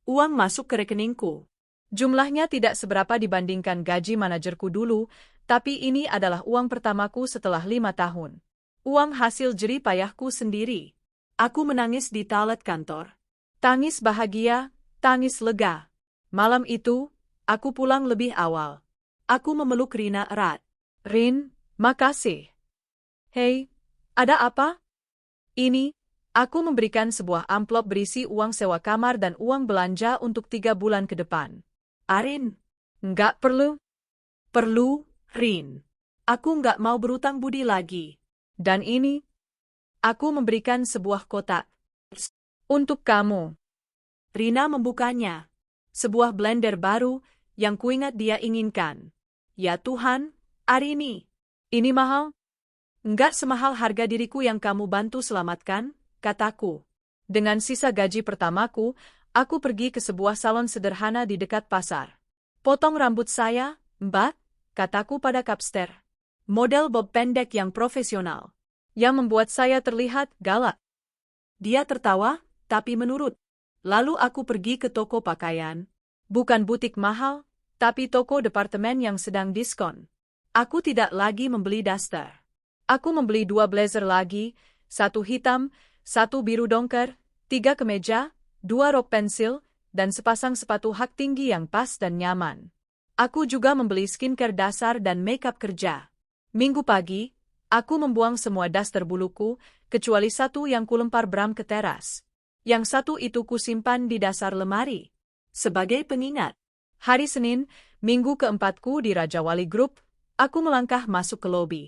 Uang masuk ke rekeningku. Jumlahnya tidak seberapa dibandingkan gaji manajerku dulu, tapi ini adalah uang pertamaku setelah 5 tahun. Uang hasil jerih payahku sendiri. Aku menangis di toilet kantor. Tangis bahagia, tangis lega. Malam itu, aku pulang lebih awal. Aku memeluk Rina erat. Rin, makasih. Hei, ada apa? Ini, aku memberikan sebuah amplop berisi uang sewa kamar dan uang belanja untuk 3 bulan ke depan. Arin. Nggak perlu. Perlu, Rin. Aku nggak mau berutang budi lagi. Dan ini, aku memberikan sebuah kotak. Untuk kamu. Rina membukanya. Sebuah blender baru yang kuingat dia inginkan. Ya Tuhan, Arini. Ini mahal? Nggak semahal harga diriku yang kamu bantu selamatkan, kataku. Dengan sisa gaji pertamaku, aku pergi ke sebuah salon sederhana di dekat pasar. Potong rambut saya, Mbak, kataku pada kapster. Model bob pendek yang profesional. Yang membuat saya terlihat galak. Dia tertawa, tapi menurut. Lalu aku pergi ke toko pakaian. Bukan butik mahal, tapi toko departemen yang sedang diskon. Aku tidak lagi membeli daster. Aku membeli 2 blazer lagi, 1 hitam, 1 biru dongker, 3 kemeja, 2 rok pensil, dan sepasang sepatu hak tinggi yang pas dan nyaman. Aku juga membeli skincare dasar dan makeup kerja. Minggu pagi, aku membuang semua daster buluku, kecuali 1 yang kulempar bram ke teras. Yang 1 itu kusimpan di dasar lemari. Sebagai pengingat. Hari Senin, minggu keempatku di Raja Wali Group, aku melangkah masuk ke lobi.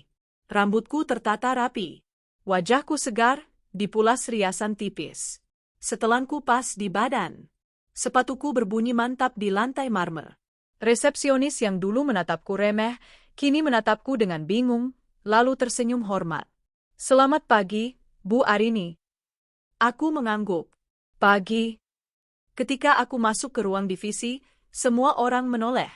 Rambutku tertata rapi. Wajahku segar, dipulas riasan tipis. Setelanku pas di badan. Sepatuku berbunyi mantap di lantai marmer. Resepsionis yang dulu menatapku remeh, kini menatapku dengan bingung, lalu tersenyum hormat. Selamat pagi, Bu Arini. Aku mengangguk. Pagi. Ketika aku masuk ke ruang divisi, semua orang menoleh.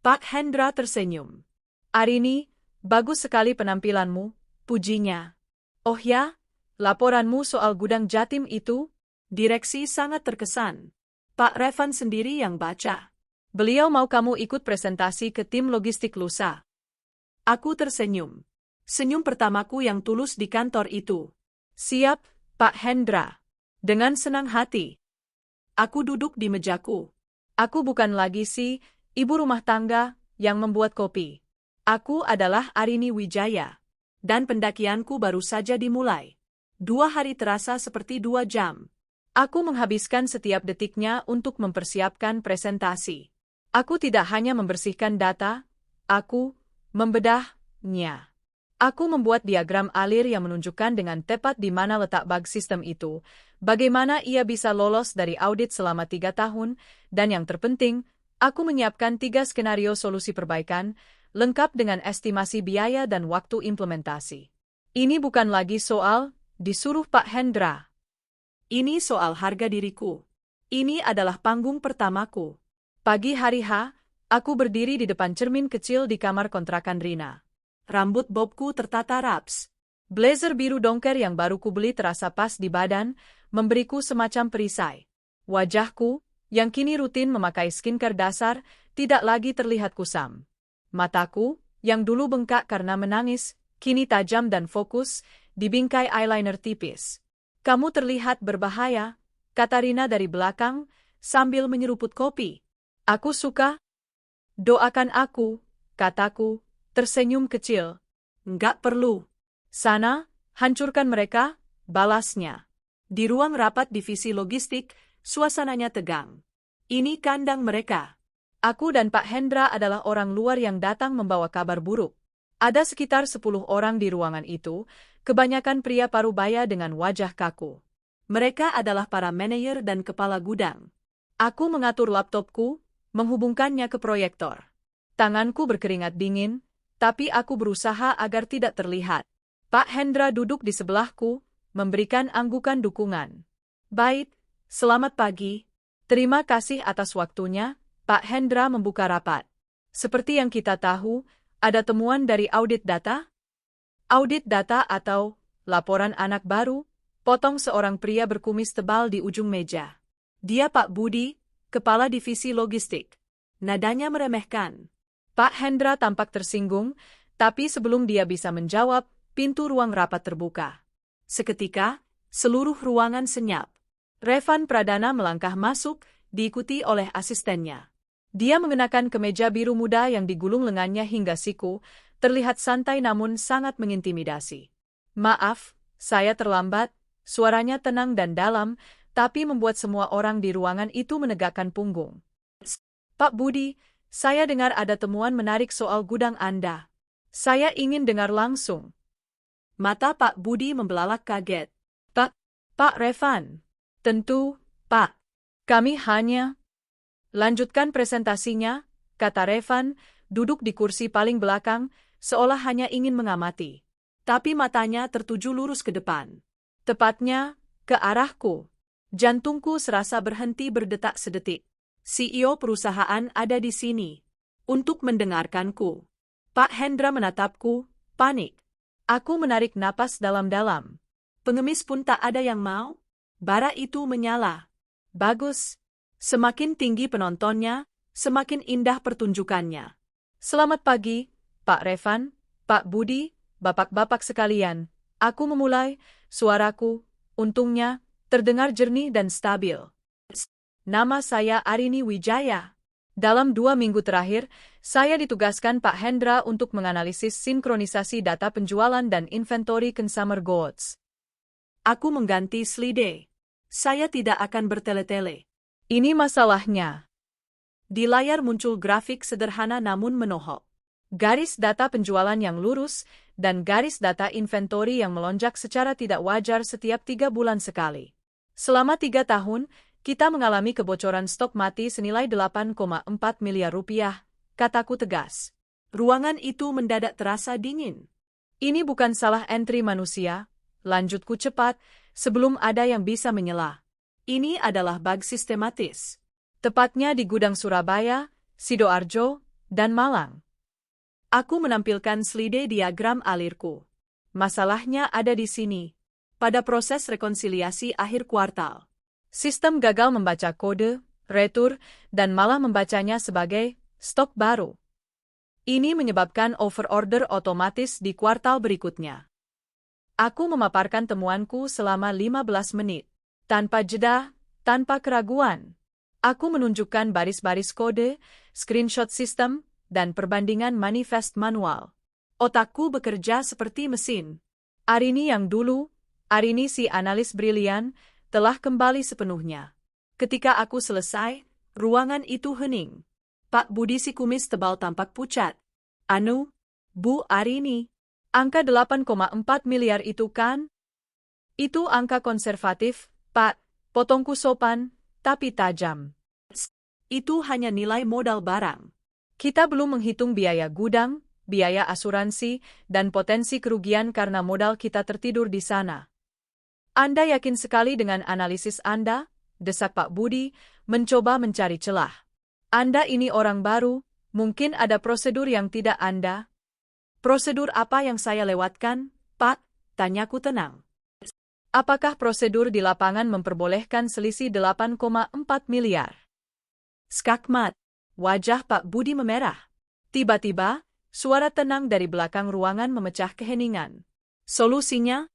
Pak Hendra tersenyum. Arini, bagus sekali penampilanmu, pujinya. Oh ya, laporanmu soal gudang Jatim itu? Direksi sangat terkesan. Pak Revan sendiri yang baca. Beliau mau kamu ikut presentasi ke tim logistik lusa. Aku tersenyum. Senyum pertamaku yang tulus di kantor itu. Siap, Pak Hendra. Dengan senang hati. Aku duduk di mejaku. Aku bukan lagi si ibu rumah tangga yang membuat kopi. Aku adalah Arini Wijaya. Dan pendakianku baru saja dimulai. 2 hari terasa seperti 2 jam. Aku menghabiskan setiap detiknya untuk mempersiapkan presentasi. Aku tidak hanya membersihkan data, aku membedahnya. Aku membuat diagram alir yang menunjukkan dengan tepat di mana letak bug sistem itu, bagaimana ia bisa lolos dari audit selama 3 tahun, dan yang terpenting, aku menyiapkan 3 skenario solusi perbaikan, lengkap dengan estimasi biaya dan waktu implementasi. Ini bukan lagi soal disuruh Pak Hendra. Ini soal harga diriku. Ini adalah panggung pertamaku. Pagi hari H, aku berdiri di depan cermin kecil di kamar kontrakan Rina. Rambut bobku tertata raps. Blazer biru dongker yang baru kubeli terasa pas di badan, memberiku semacam perisai. Wajahku, yang kini rutin memakai skincare dasar, tidak lagi terlihat kusam. Mataku, yang dulu bengkak karena menangis, kini tajam dan fokus, dibingkai eyeliner tipis. Kamu terlihat berbahaya, kata Rina dari belakang, sambil menyeruput kopi. Aku suka. Doakan aku, kataku, tersenyum kecil. Nggak perlu. Sana, hancurkan mereka, balasnya. Di ruang rapat divisi logistik, suasananya tegang. Ini kandang mereka. Aku dan Pak Hendra adalah orang luar yang datang membawa kabar buruk. Ada sekitar 10 orang di ruangan itu, kebanyakan pria parubaya dengan wajah kaku. Mereka adalah para manajer dan kepala gudang. Aku mengatur laptopku, menghubungkannya ke proyektor. Tanganku berkeringat dingin, tapi aku berusaha agar tidak terlihat. Pak Hendra duduk di sebelahku, memberikan anggukan dukungan. Baik, selamat pagi. Terima kasih atas waktunya, Pak Hendra membuka rapat. Seperti yang kita tahu, ada temuan dari audit data? Audit data atau laporan anak baru? Potong seorang pria berkumis tebal di ujung meja. Dia Pak Budi, kepala divisi logistik. Nadanya meremehkan. Pak Hendra tampak tersinggung, tapi sebelum dia bisa menjawab, pintu ruang rapat terbuka. Seketika, seluruh ruangan senyap. Revan Pradana melangkah masuk, diikuti oleh asistennya. Dia mengenakan kemeja biru muda yang digulung lengannya hingga siku, terlihat santai namun sangat mengintimidasi. Maaf, saya terlambat, suaranya tenang dan dalam, tapi membuat semua orang di ruangan itu menegakkan punggung. Pak Budi, saya dengar ada temuan menarik soal gudang Anda. Saya ingin dengar langsung. Mata Pak Budi membelalak kaget. Pak Revan. Tentu, Pak. Kami hanya... Lanjutkan presentasinya, kata Revan, duduk di kursi paling belakang, seolah hanya ingin mengamati. Tapi matanya tertuju lurus ke depan. Tepatnya, ke arahku. Jantungku serasa berhenti berdetak sedetik. CEO perusahaan ada di sini. Untuk mendengarkanku. Pak Hendra menatapku, panik. Aku menarik napas dalam-dalam. Pengemis pun tak ada yang mau. Bara itu menyala. Bagus. Semakin tinggi penontonnya, semakin indah pertunjukannya. Selamat pagi, Pak Revan, Pak Budi, bapak-bapak sekalian. Aku memulai, suaraku, untungnya, terdengar jernih dan stabil. Nama saya Arini Wijaya. Dalam 2 minggu terakhir, saya ditugaskan Pak Hendra untuk menganalisis sinkronisasi data penjualan dan inventory consumer goods. Aku mengganti Slide. Saya tidak akan bertele-tele. Ini masalahnya. Di layar muncul grafik sederhana namun menohok. Garis data penjualan yang lurus, dan garis data inventory yang melonjak secara tidak wajar setiap 3 bulan sekali. Selama 3 tahun, kita mengalami kebocoran stok mati senilai 8,4 miliar rupiah, kataku tegas. Ruangan itu mendadak terasa dingin. Ini bukan salah entry manusia, lanjutku cepat, sebelum ada yang bisa menyela. Ini adalah bug sistematis. Tepatnya di gudang Surabaya, Sidoarjo, dan Malang. Aku menampilkan slide diagram alirku. Masalahnya ada di sini. Pada proses rekonsiliasi akhir kuartal. Sistem gagal membaca kode, retur, dan malah membacanya sebagai stok baru. Ini menyebabkan overorder otomatis di kuartal berikutnya. Aku memaparkan temuanku selama 15 menit. Tanpa jeda, tanpa keraguan. Aku menunjukkan baris-baris kode, screenshot sistem, dan perbandingan manifest manual. Otakku bekerja seperti mesin. Arini yang dulu, Arini si analis brilian, telah kembali sepenuhnya. Ketika aku selesai, ruangan itu hening. Pak Budi si kumis tebal tampak pucat. Anu, Bu Arini, angka 8,4 miliar itu kan? Itu angka konservatif, Pak, potongku sopan, tapi tajam. Itu hanya nilai modal barang. Kita belum menghitung biaya gudang, biaya asuransi, dan potensi kerugian karena modal kita tertidur di sana. Anda yakin sekali dengan analisis Anda? Desak Pak Budi, mencoba mencari celah. Anda ini orang baru, mungkin ada prosedur yang tidak Anda. Prosedur apa yang saya lewatkan, Pak? Tanyaku tenang. Apakah prosedur di lapangan memperbolehkan selisih 8,4 miliar? Skakmat, wajah Pak Budi memerah. Tiba-tiba, suara tenang dari belakang ruangan memecah keheningan. Solusinya?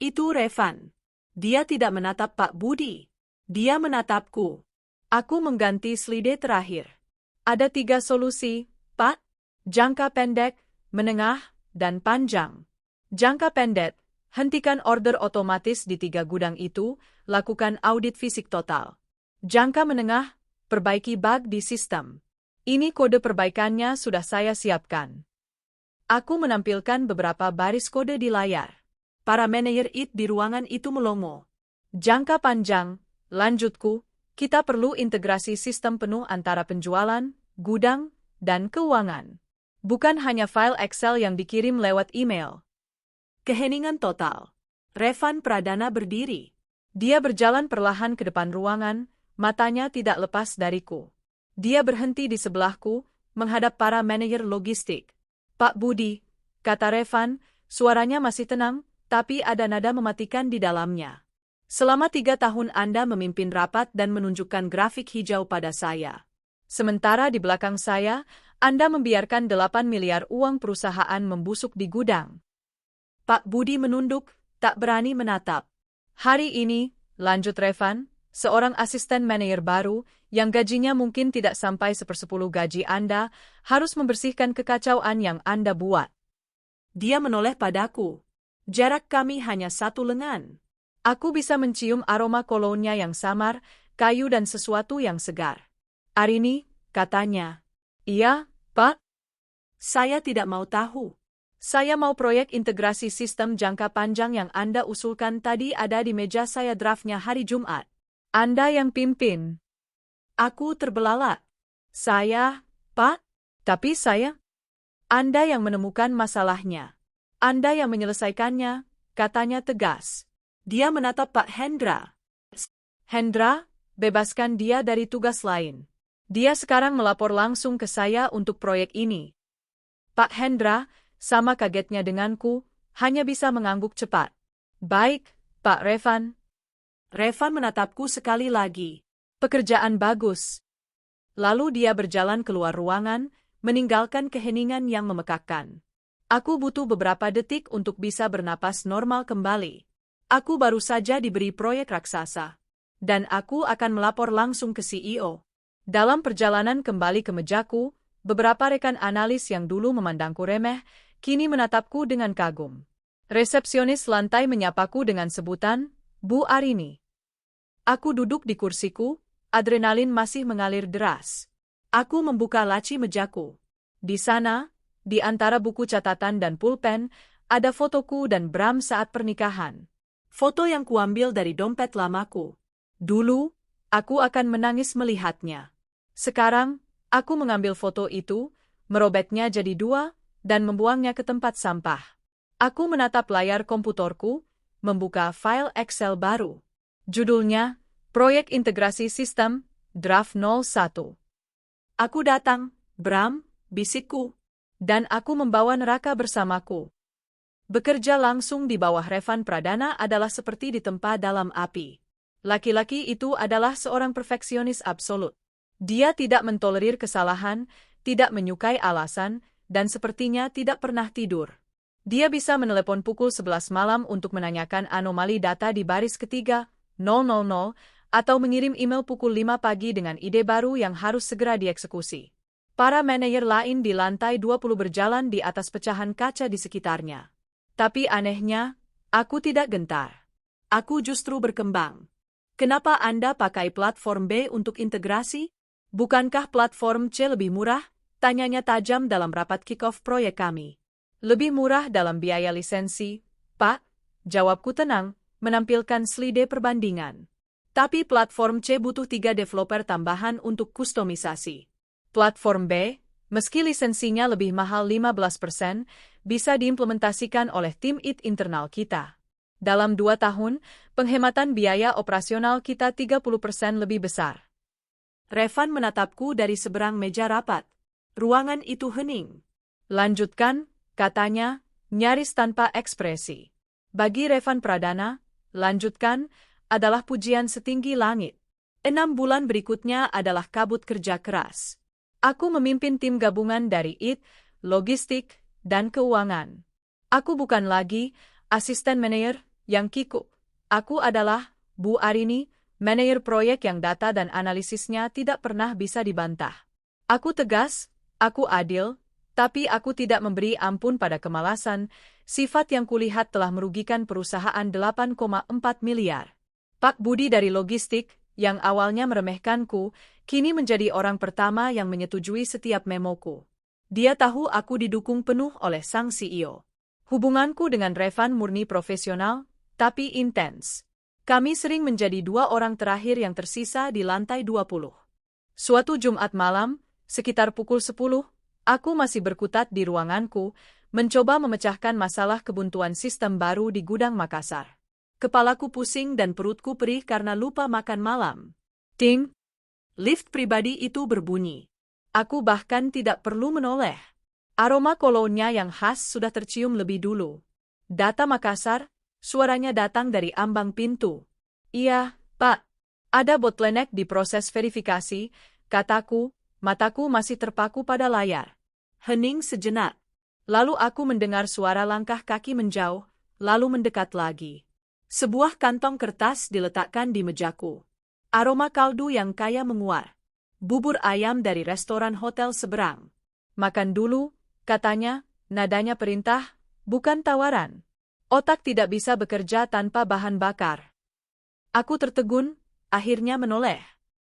Itu Revan. Dia tidak menatap Pak Budi. Dia menatapku. Aku mengganti slide terakhir. Ada 3 solusi, Pak. Jangka pendek, menengah, dan panjang. Jangka pendek, hentikan order otomatis di 3 gudang itu, lakukan audit fisik total. Jangka menengah, perbaiki bug di sistem. Ini kode perbaikannya sudah saya siapkan. Aku menampilkan beberapa baris kode di layar. Para manajer IT di ruangan itu melongo. Jangka panjang, lanjutku, kita perlu integrasi sistem penuh antara penjualan, gudang, dan keuangan. Bukan hanya file Excel yang dikirim lewat email. Keheningan total. Revan Pradana berdiri. Dia berjalan perlahan ke depan ruangan, matanya tidak lepas dariku. Dia berhenti di sebelahku, menghadap para manajer logistik. Pak Budi, kata Revan, suaranya masih tenang, tapi ada nada mematikan di dalamnya. Selama 3 tahun Anda memimpin rapat dan menunjukkan grafik hijau pada saya. Sementara di belakang saya, Anda membiarkan 8 miliar uang perusahaan membusuk di gudang. Pak Budi menunduk, tak berani menatap. Hari ini, lanjut Revan, seorang asisten manajer baru, yang gajinya mungkin tidak sampai 1/10 gaji Anda, harus membersihkan kekacauan yang Anda buat. Dia menoleh padaku. Jarak kami hanya 1 lengan. Aku bisa mencium aroma kolonnya yang samar, kayu dan sesuatu yang segar. Arini, katanya. Iya, Pak. Saya tidak mau tahu. Saya mau proyek integrasi sistem jangka panjang yang Anda usulkan tadi ada di meja saya draftnya hari Jumat. Anda yang pimpin. Aku terbelalak. Saya, Pak? Tapi saya? Anda yang menemukan masalahnya. Anda yang menyelesaikannya, katanya tegas. Dia menatap Pak Hendra. Hendra, bebaskan dia dari tugas lain. Dia sekarang melapor langsung ke saya untuk proyek ini. Pak Hendra, sama kagetnya denganku, hanya bisa mengangguk cepat. Baik, Pak Revan. Revan menatapku sekali lagi. Pekerjaan bagus. Lalu dia berjalan keluar ruangan, meninggalkan keheningan yang memekakkan. Aku butuh beberapa detik untuk bisa bernapas normal kembali. Aku baru saja diberi proyek raksasa. Dan aku akan melapor langsung ke CEO. Dalam perjalanan kembali ke mejaku, beberapa rekan analis yang dulu memandangku remeh, kini menatapku dengan kagum. Resepsionis lantai menyapaku dengan sebutan, Bu Arini. Aku duduk di kursiku, adrenalin masih mengalir deras. Aku membuka laci mejaku. Di sana, di antara buku catatan dan pulpen, ada fotoku dan Bram saat pernikahan. Foto yang kuambil dari dompet lamaku. Dulu, aku akan menangis melihatnya. Sekarang, aku mengambil foto itu, merobeknya jadi 2, dan membuangnya ke tempat sampah. Aku menatap layar komputerku, membuka file Excel baru. Judulnya, Proyek Integrasi Sistem, Draft 01. Aku datang, Bram, bisikku. Dan aku membawa neraka bersamaku. Bekerja langsung di bawah Revan Pradana adalah seperti ditempa dalam api. Laki-laki itu adalah seorang perfeksionis absolut. Dia tidak mentolerir kesalahan, tidak menyukai alasan, dan sepertinya tidak pernah tidur. Dia bisa menelepon pukul 11 malam untuk menanyakan anomali data di baris ketiga, 000, atau mengirim email pukul 5 pagi dengan ide baru yang harus segera dieksekusi. Para manajer lain di lantai 20 berjalan di atas pecahan kaca di sekitarnya. Tapi anehnya, aku tidak gentar. Aku justru berkembang. Kenapa Anda pakai platform B untuk integrasi? Bukankah platform C lebih murah? Tanyanya tajam dalam rapat kick-off proyek kami. Lebih murah dalam biaya lisensi, Pak? Jawabku tenang, menampilkan slide perbandingan. Tapi platform C butuh 3 developer tambahan untuk kustomisasi. Platform B, meski lisensinya lebih mahal 15%, bisa diimplementasikan oleh tim IT internal kita. Dalam 2 tahun, penghematan biaya operasional kita 30% lebih besar. Revan menatapku dari seberang meja rapat. Ruangan itu hening. Lanjutkan, katanya, nyaris tanpa ekspresi. Bagi Revan Pradana, lanjutkan, adalah pujian setinggi langit. 6 bulan berikutnya adalah kabut kerja keras. Aku memimpin tim gabungan dari IT, logistik, dan keuangan. Aku bukan lagi asisten manajer yang kikuk. Aku adalah Bu Arini, manajer proyek yang data dan analisisnya tidak pernah bisa dibantah. Aku tegas, aku adil, tapi aku tidak memberi ampun pada kemalasan, sifat yang kulihat telah merugikan perusahaan 8,4 miliar. Pak Budi dari logistik, yang awalnya meremehkanku, kini menjadi orang pertama yang menyetujui setiap memoku. Dia tahu aku didukung penuh oleh sang CEO. Hubunganku dengan Revan murni profesional, tapi intens. Kami sering menjadi dua orang terakhir yang tersisa di lantai 20. Suatu Jumat malam, sekitar pukul 10, aku masih berkutat di ruanganku, mencoba memecahkan masalah kebuntuan sistem baru di gudang Makassar. Kepalaku pusing dan perutku perih karena lupa makan malam. Ting! Lift pribadi itu berbunyi. Aku bahkan tidak perlu menoleh. Aroma kolonnya yang khas sudah tercium lebih dulu. Data Makassar, suaranya datang dari ambang pintu. Iya, Pak. Ada bottleneck di proses verifikasi, kataku, mataku masih terpaku pada layar. Hening sejenak. Lalu aku mendengar suara langkah kaki menjauh, lalu mendekat lagi. Sebuah kantong kertas diletakkan di mejaku. Aroma kaldu yang kaya menguar. Bubur ayam dari restoran hotel seberang. Makan dulu, katanya, nadanya perintah, bukan tawaran. Otak tidak bisa bekerja tanpa bahan bakar. Aku tertegun, akhirnya menoleh.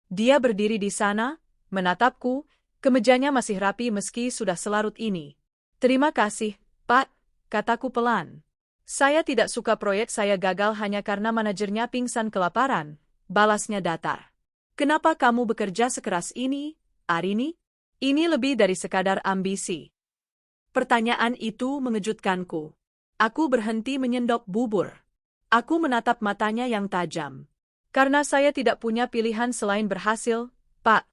Dia berdiri di sana, menatapku, kemejanya masih rapi meski sudah selarut ini. Terima kasih, Pak, kataku pelan. Saya tidak suka proyek saya gagal hanya karena manajernya pingsan kelaparan, balasnya datar. Kenapa kamu bekerja sekeras ini, Arini? Ini lebih dari sekadar ambisi. Pertanyaan itu mengejutkanku. Aku berhenti menyendok bubur. Aku menatap matanya yang tajam. Karena saya tidak punya pilihan selain berhasil, Pak.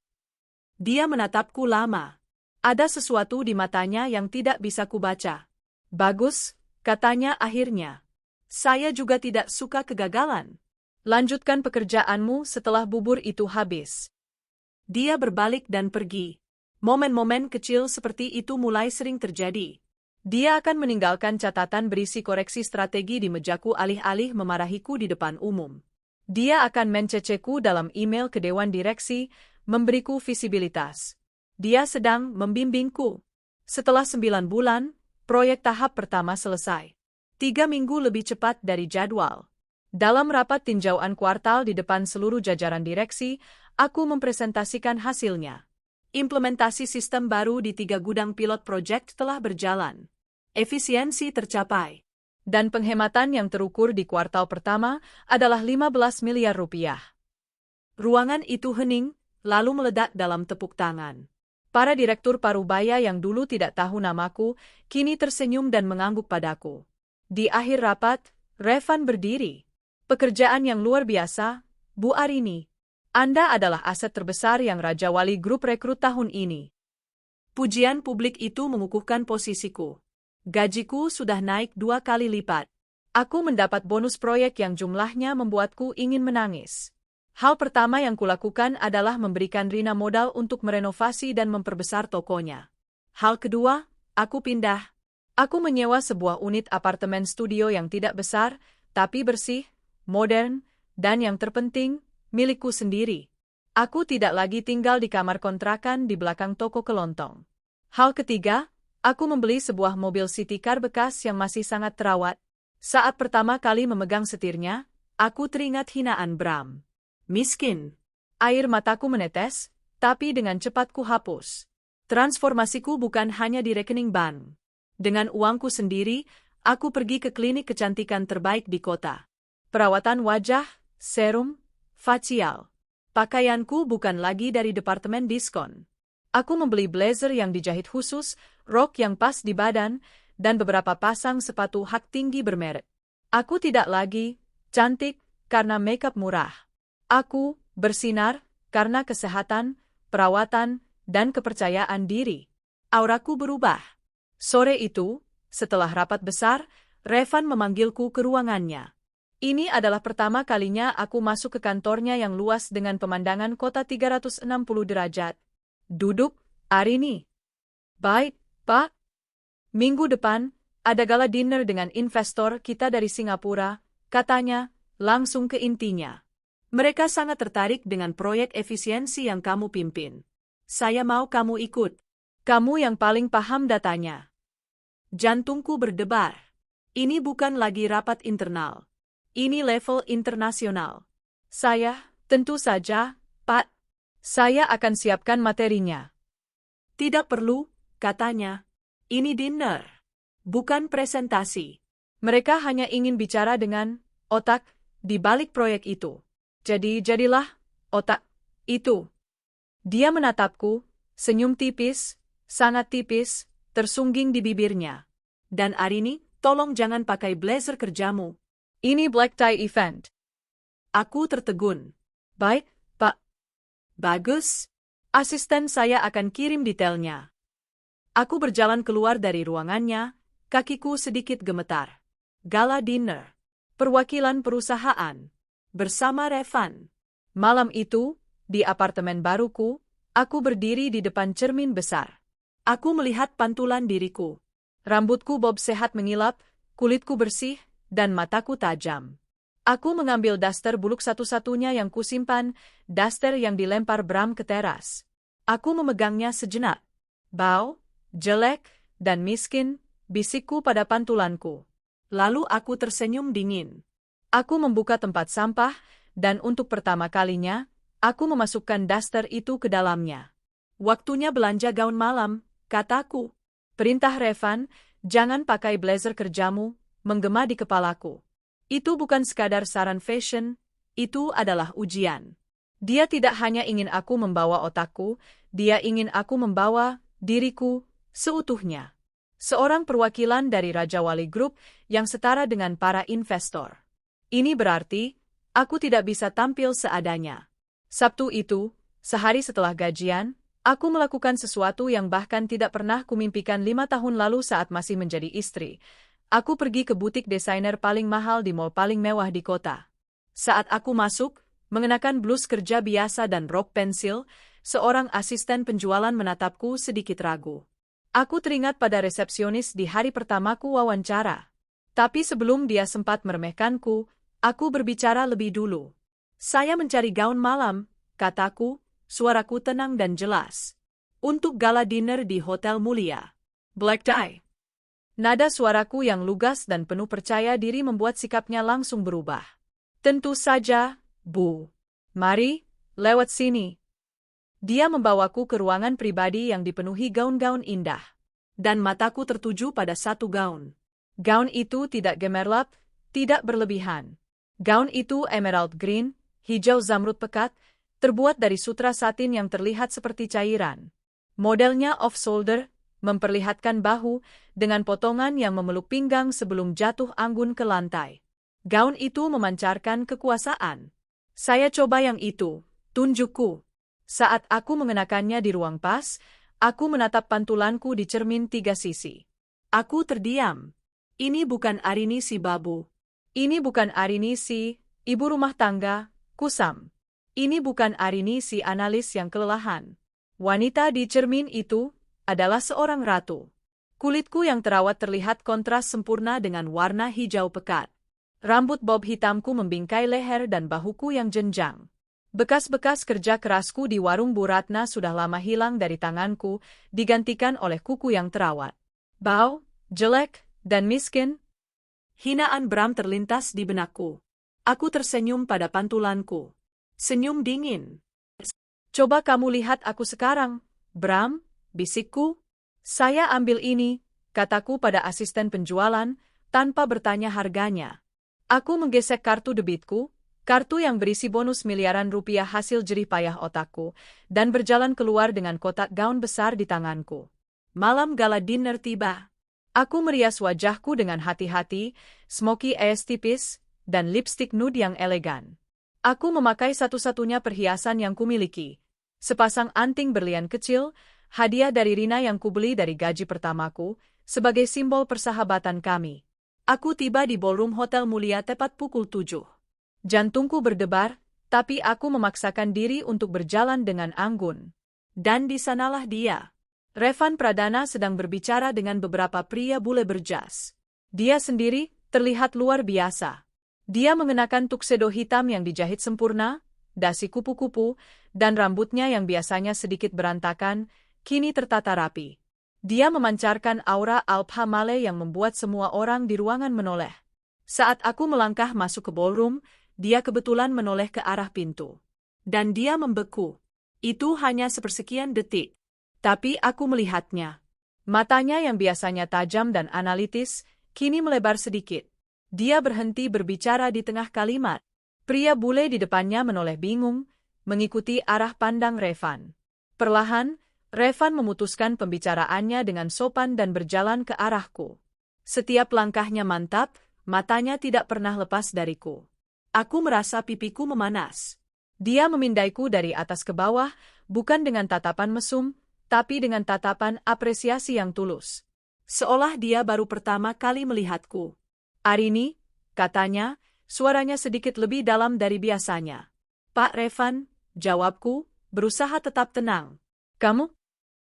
Dia menatapku lama. Ada sesuatu di matanya yang tidak bisa kubaca. Bagus, katanya akhirnya. Saya juga tidak suka kegagalan. Lanjutkan pekerjaanmu setelah bubur itu habis. Dia berbalik dan pergi. Momen-momen kecil seperti itu mulai sering terjadi. Dia akan meninggalkan catatan berisi koreksi strategi di mejaku alih-alih memarahiku di depan umum. Dia akan menceceku dalam email ke Dewan Direksi, memberiku visibilitas. Dia sedang membimbingku. Setelah 9 bulan, proyek tahap pertama selesai. 3 minggu lebih cepat dari jadwal. Dalam rapat tinjauan kuartal di depan seluruh jajaran direksi, aku mempresentasikan hasilnya. Implementasi sistem baru di 3 gudang pilot project telah berjalan. Efisiensi tercapai. Dan penghematan yang terukur di kuartal pertama adalah 15 miliar rupiah. Ruangan itu hening, lalu meledak dalam tepuk tangan. Para direktur Parubaya yang dulu tidak tahu namaku, kini tersenyum dan mengangguk padaku. Di akhir rapat, Revan berdiri. Pekerjaan yang luar biasa, Bu Arini. Anda adalah aset terbesar yang Raja Wali Grup rekrut tahun ini. Pujian publik itu mengukuhkan posisiku. Gajiku sudah naik 2 kali lipat. Aku mendapat bonus proyek yang jumlahnya membuatku ingin menangis. Hal pertama yang kulakukan adalah memberikan Rina modal untuk merenovasi dan memperbesar tokonya. Hal kedua, aku pindah. Aku menyewa sebuah unit apartemen studio yang tidak besar, tapi bersih, modern, dan yang terpenting, milikku sendiri. Aku tidak lagi tinggal di kamar kontrakan di belakang toko kelontong. Hal ketiga, aku membeli sebuah mobil city car bekas yang masih sangat terawat. Saat pertama kali memegang setirnya, aku teringat hinaan Bram. Miskin. Air mataku menetes, tapi dengan cepat ku hapus. Transformasiku bukan hanya di rekening bank. Dengan uangku sendiri, aku pergi ke klinik kecantikan terbaik di kota. Perawatan wajah, serum, facial. Pakaianku bukan lagi dari departemen diskon. Aku membeli blazer yang dijahit khusus, rok yang pas di badan, dan beberapa pasang sepatu hak tinggi bermerek. Aku tidak lagi cantik karena makeup murah. Aku bersinar karena kesehatan, perawatan, dan kepercayaan diri. Auraku berubah. Sore itu, setelah rapat besar, Revan memanggilku ke ruangannya. Ini adalah pertama kalinya aku masuk ke kantornya yang luas dengan pemandangan kota 360 derajat. Duduk, Arini. Baik, Pak. Minggu depan, ada gala dinner dengan investor kita dari Singapura, katanya, langsung ke intinya. Mereka sangat tertarik dengan proyek efisiensi yang kamu pimpin. Saya mau kamu ikut. Kamu yang paling paham datanya. Jantungku berdebar. Ini bukan lagi rapat internal. Ini level internasional. Tentu saja, Pak. Saya akan siapkan materinya. Tidak perlu, katanya. Ini dinner, bukan presentasi. Mereka hanya ingin bicara dengan otak di balik proyek itu. Jadilah otak itu. Dia menatapku, senyum tipis, sangat tipis, tersungging di bibirnya. Dan Arini, tolong jangan pakai blazer kerjamu. Ini black tie event. Aku tertegun. Baik, Pak. Bagus. Asisten saya akan kirim detailnya. Aku berjalan keluar dari ruangannya, kakiku sedikit gemetar. Gala dinner. Perwakilan perusahaan. Bersama Revan. Malam itu, di apartemen baruku, aku berdiri di depan cermin besar. Aku melihat pantulan diriku. Rambutku bob sehat mengilap, kulitku bersih, dan mataku tajam. Aku mengambil daster buluk satu-satunya yang kusimpan, daster yang dilempar Bram ke teras. Aku memegangnya sejenak. Bau, jelek, dan miskin, bisikku pada pantulanku. Lalu aku tersenyum dingin. Aku membuka tempat sampah, dan untuk pertama kalinya, aku memasukkan daster itu ke dalamnya. Waktunya belanja gaun malam, kataku. Perintah Revan, jangan pakai blazer kerjamu, menggema di kepalaku. Itu bukan sekadar saran fashion, itu adalah ujian. Dia tidak hanya ingin aku membawa otakku, dia ingin aku membawa diriku seutuhnya. Seorang perwakilan dari Raja Wali Group yang setara dengan para investor. Ini berarti, aku tidak bisa tampil seadanya. Sabtu itu, sehari setelah gajian, aku melakukan sesuatu yang bahkan tidak pernah kumimpikan 5 tahun lalu saat masih menjadi istri. Aku pergi ke butik desainer paling mahal di mall paling mewah di kota. Saat aku masuk, mengenakan blus kerja biasa dan rok pensil, seorang asisten penjualan menatapku sedikit ragu. Aku teringat pada resepsionis di hari pertamaku wawancara. Tapi sebelum dia sempat meremehkanku, aku berbicara lebih dulu. Saya mencari gaun malam, kataku, suaraku tenang dan jelas. Untuk gala dinner di hotel mulia. Black tie. Nada suaraku yang lugas dan penuh percaya diri membuat sikapnya langsung berubah. Tentu saja, Bu. Mari, lewat sini. Dia membawaku ke ruangan pribadi yang dipenuhi gaun-gaun indah. Dan mataku tertuju pada satu gaun. Gaun itu tidak gemerlap, tidak berlebihan. Gaun itu emerald green, hijau zamrud pekat, terbuat dari sutra satin yang terlihat seperti cairan. Modelnya off-shoulder, memperlihatkan bahu, dengan potongan yang memeluk pinggang sebelum jatuh anggun ke lantai. Gaun itu memancarkan kekuasaan. Saya coba yang itu, tunjukku. Saat aku mengenakannya di ruang pas, aku menatap pantulanku di cermin 3 sisi. Aku terdiam. Ini bukan Arini si babu. Ini bukan Arini si ibu rumah tangga, kusam. Ini bukan Arini si analis yang kelelahan. Wanita di cermin itu adalah seorang ratu. Kulitku yang terawat terlihat kontras sempurna dengan warna hijau pekat. Rambut bob hitamku membingkai leher dan bahuku yang jenjang. Bekas-bekas kerja kerasku di warung Bu Ratna sudah lama hilang dari tanganku, digantikan oleh kuku yang terawat. Bau, jelek, dan miskin. Hinaan Bram terlintas di benakku. Aku tersenyum pada pantulanku. Senyum dingin. Coba kamu lihat aku sekarang, Bram, bisikku. Saya ambil ini, kataku pada asisten penjualan, tanpa bertanya harganya. Aku menggesek kartu debitku, kartu yang berisi bonus miliaran rupiah hasil jerih payah otakku, dan berjalan keluar dengan kotak gaun besar di tanganku. Malam gala dinner tiba. Aku merias wajahku dengan hati-hati, smoky eyes tipis, dan lipstik nude yang elegan. Aku memakai satu-satunya perhiasan yang kumiliki. Sepasang anting berlian kecil, hadiah dari Rina yang kubeli dari gaji pertamaku, sebagai simbol persahabatan kami. Aku tiba di ballroom hotel mulia tepat pukul 7. Jantungku berdebar, tapi aku memaksakan diri untuk berjalan dengan anggun. Dan di sanalah dia. Revan Pradana sedang berbicara dengan beberapa pria bule berjas. Dia sendiri terlihat luar biasa. Dia mengenakan tuxedo hitam yang dijahit sempurna, dasi kupu-kupu, dan rambutnya yang biasanya sedikit berantakan, kini tertata rapi. Dia memancarkan aura alpha male yang membuat semua orang di ruangan menoleh. Saat aku melangkah masuk ke ballroom, dia kebetulan menoleh ke arah pintu. Dan dia membeku. Itu hanya sepersekian detik. Tapi aku melihatnya. Matanya yang biasanya tajam dan analitis, kini melebar sedikit. Dia berhenti berbicara di tengah kalimat. Pria bule di depannya menoleh bingung, mengikuti arah pandang Revan. Perlahan, Revan memutuskan pembicaraannya dengan sopan dan berjalan ke arahku. Setiap langkahnya mantap, matanya tidak pernah lepas dariku. Aku merasa pipiku memanas. Dia memindaiku dari atas ke bawah, bukan dengan tatapan mesum, tapi dengan tatapan apresiasi yang tulus. Seolah dia baru pertama kali melihatku. "Arini," katanya, suaranya sedikit lebih dalam dari biasanya. "Pak Revan," jawabku, berusaha tetap tenang. "Kamu?"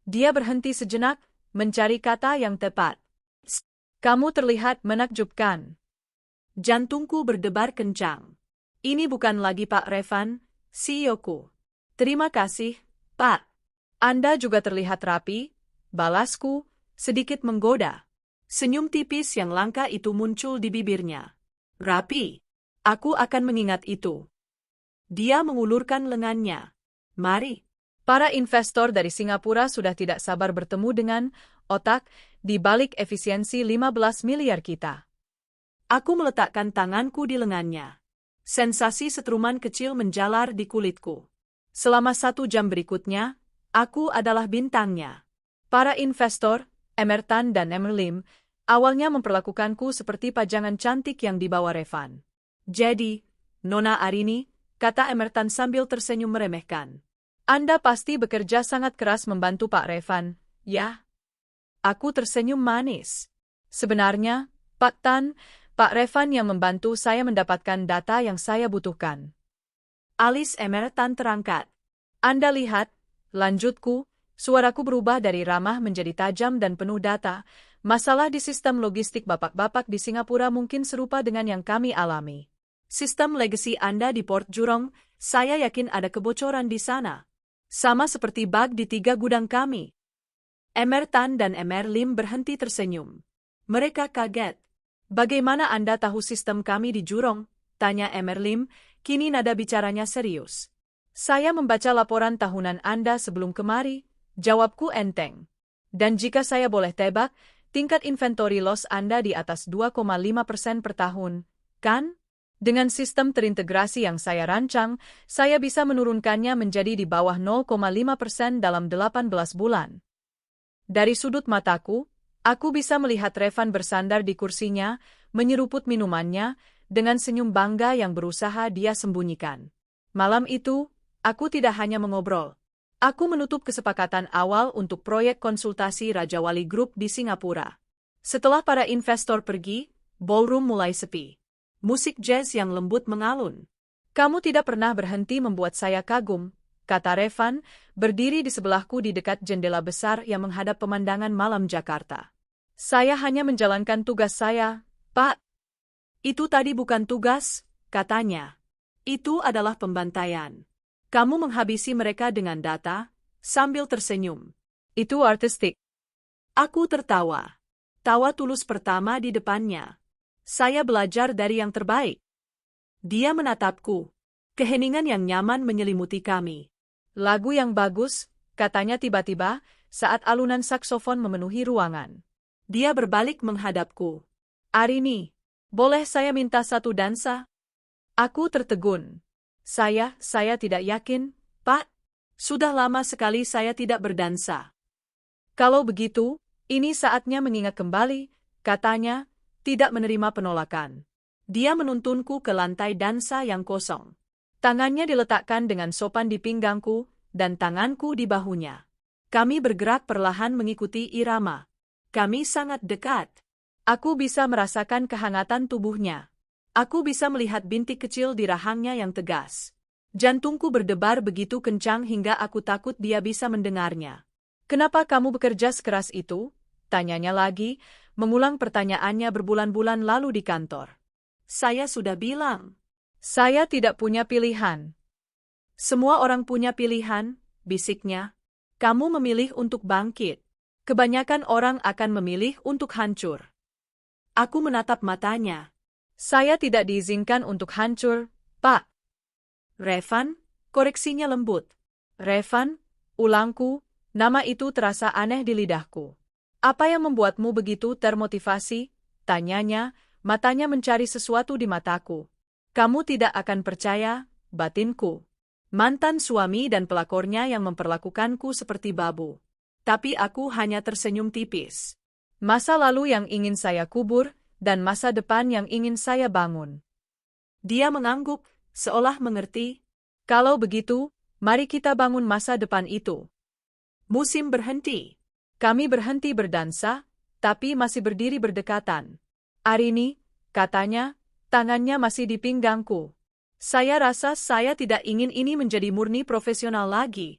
Dia berhenti sejenak, mencari kata yang tepat. "Kamu terlihat menakjubkan." Jantungku berdebar kencang. "Ini bukan lagi Pak Revan, CEO-ku." "Terima kasih, Pak. Anda juga terlihat rapi," balasku, sedikit menggoda. Senyum tipis yang langka itu muncul di bibirnya. "Rapi. Aku akan mengingat itu." Dia mengulurkan lengannya. "Mari." Para investor dari Singapura sudah tidak sabar bertemu dengan otak di balik efisiensi 15 miliar kita. Aku meletakkan tanganku di lengannya. Sensasi setruman kecil menjalar di kulitku. Selama 1 jam berikutnya, aku adalah bintangnya. Para investor, Emertan dan Emerlim, awalnya memperlakukanku seperti pajangan cantik yang dibawa Revan. "Jadi, Nona Arini," kata Emertan sambil tersenyum meremehkan. "Anda pasti bekerja sangat keras membantu Pak Revan, ya?" Aku tersenyum manis. "Sebenarnya, Pak Tan, Pak Revan yang membantu saya mendapatkan data yang saya butuhkan." Alis Emertan terangkat. "Anda lihat," lanjutku, suaraku berubah dari ramah menjadi tajam dan penuh data. "Masalah di sistem logistik bapak-bapak di Singapura mungkin serupa dengan yang kami alami. Sistem legasi Anda di Port Jurong, saya yakin ada kebocoran di sana. Sama seperti bug di 3 gudang kami." Emertan dan Emerlim berhenti tersenyum. Mereka kaget. "Bagaimana Anda tahu sistem kami di Jurong?" tanya Emerlim, kini nada bicaranya serius. "Saya membaca laporan tahunan Anda sebelum kemari," jawabku enteng. "Dan jika saya boleh tebak, tingkat inventory loss Anda di atas 2,5% per tahun, kan? Dengan sistem terintegrasi yang saya rancang, saya bisa menurunkannya menjadi di bawah 0,5% dalam 18 bulan. Dari sudut mataku, aku bisa melihat Revan bersandar di kursinya, menyeruput minumannya, dengan senyum bangga yang berusaha dia sembunyikan. Malam itu, aku tidak hanya mengobrol. Aku menutup kesepakatan awal untuk proyek konsultasi Raja Wali Group di Singapura. Setelah para investor pergi, ballroom mulai sepi. Musik jazz yang lembut mengalun. "Kamu tidak pernah berhenti membuat saya kagum," kata Revan, berdiri di sebelahku di dekat jendela besar yang menghadap pemandangan malam Jakarta. "Saya hanya menjalankan tugas saya, Pak." "Itu tadi bukan tugas," katanya. "Itu adalah pembantaian. Kamu menghabisi mereka dengan data," sambil tersenyum. "Itu artistik." Aku tertawa. Tawa tulus pertama di depannya. Saya belajar dari yang terbaik. Dia menatapku. Keheningan yang nyaman menyelimuti kami. "Lagu yang bagus," katanya tiba-tiba, saat alunan saksofon memenuhi ruangan. Dia berbalik menghadapku. "Arini, boleh saya minta satu dansa?" Aku tertegun. Saya tidak yakin, Pak. Sudah lama sekali saya tidak berdansa." "Kalau begitu, ini saatnya mengingat kembali," katanya, tidak menerima penolakan. Dia menuntunku ke lantai dansa yang kosong. Tangannya diletakkan dengan sopan di pinggangku, dan tanganku di bahunya. Kami bergerak perlahan mengikuti irama. Kami sangat dekat. Aku bisa merasakan kehangatan tubuhnya. Aku bisa melihat bintik kecil di rahangnya yang tegas. Jantungku berdebar begitu kencang hingga aku takut dia bisa mendengarnya. "Kenapa kamu bekerja sekeras itu?" tanyanya lagi, mengulang pertanyaannya berbulan-bulan lalu di kantor. Saya sudah bilang. Saya tidak punya pilihan. Semua orang punya pilihan, bisiknya. Kamu memilih untuk bangkit. Kebanyakan orang akan memilih untuk hancur. Aku menatap matanya. Saya tidak diizinkan untuk hancur, Pak. Revan, koreksinya lembut. Revan, ulangku, nama itu terasa aneh di lidahku. Apa yang membuatmu begitu termotivasi? Tanyanya, matanya mencari sesuatu di mataku. Kamu tidak akan percaya, batinku. Mantan suami dan pelakornya yang memperlakukanku seperti babu. Tapi aku hanya tersenyum tipis. Masa lalu yang ingin saya kubur, dan masa depan yang ingin saya bangun. Dia mengangguk, seolah mengerti. Kalau begitu, mari kita bangun masa depan itu. Musim berhenti. Kami berhenti berdansa, tapi masih berdiri berdekatan. Arini, katanya, tangannya masih di pinggangku. Saya rasa saya tidak ingin ini menjadi murni profesional lagi.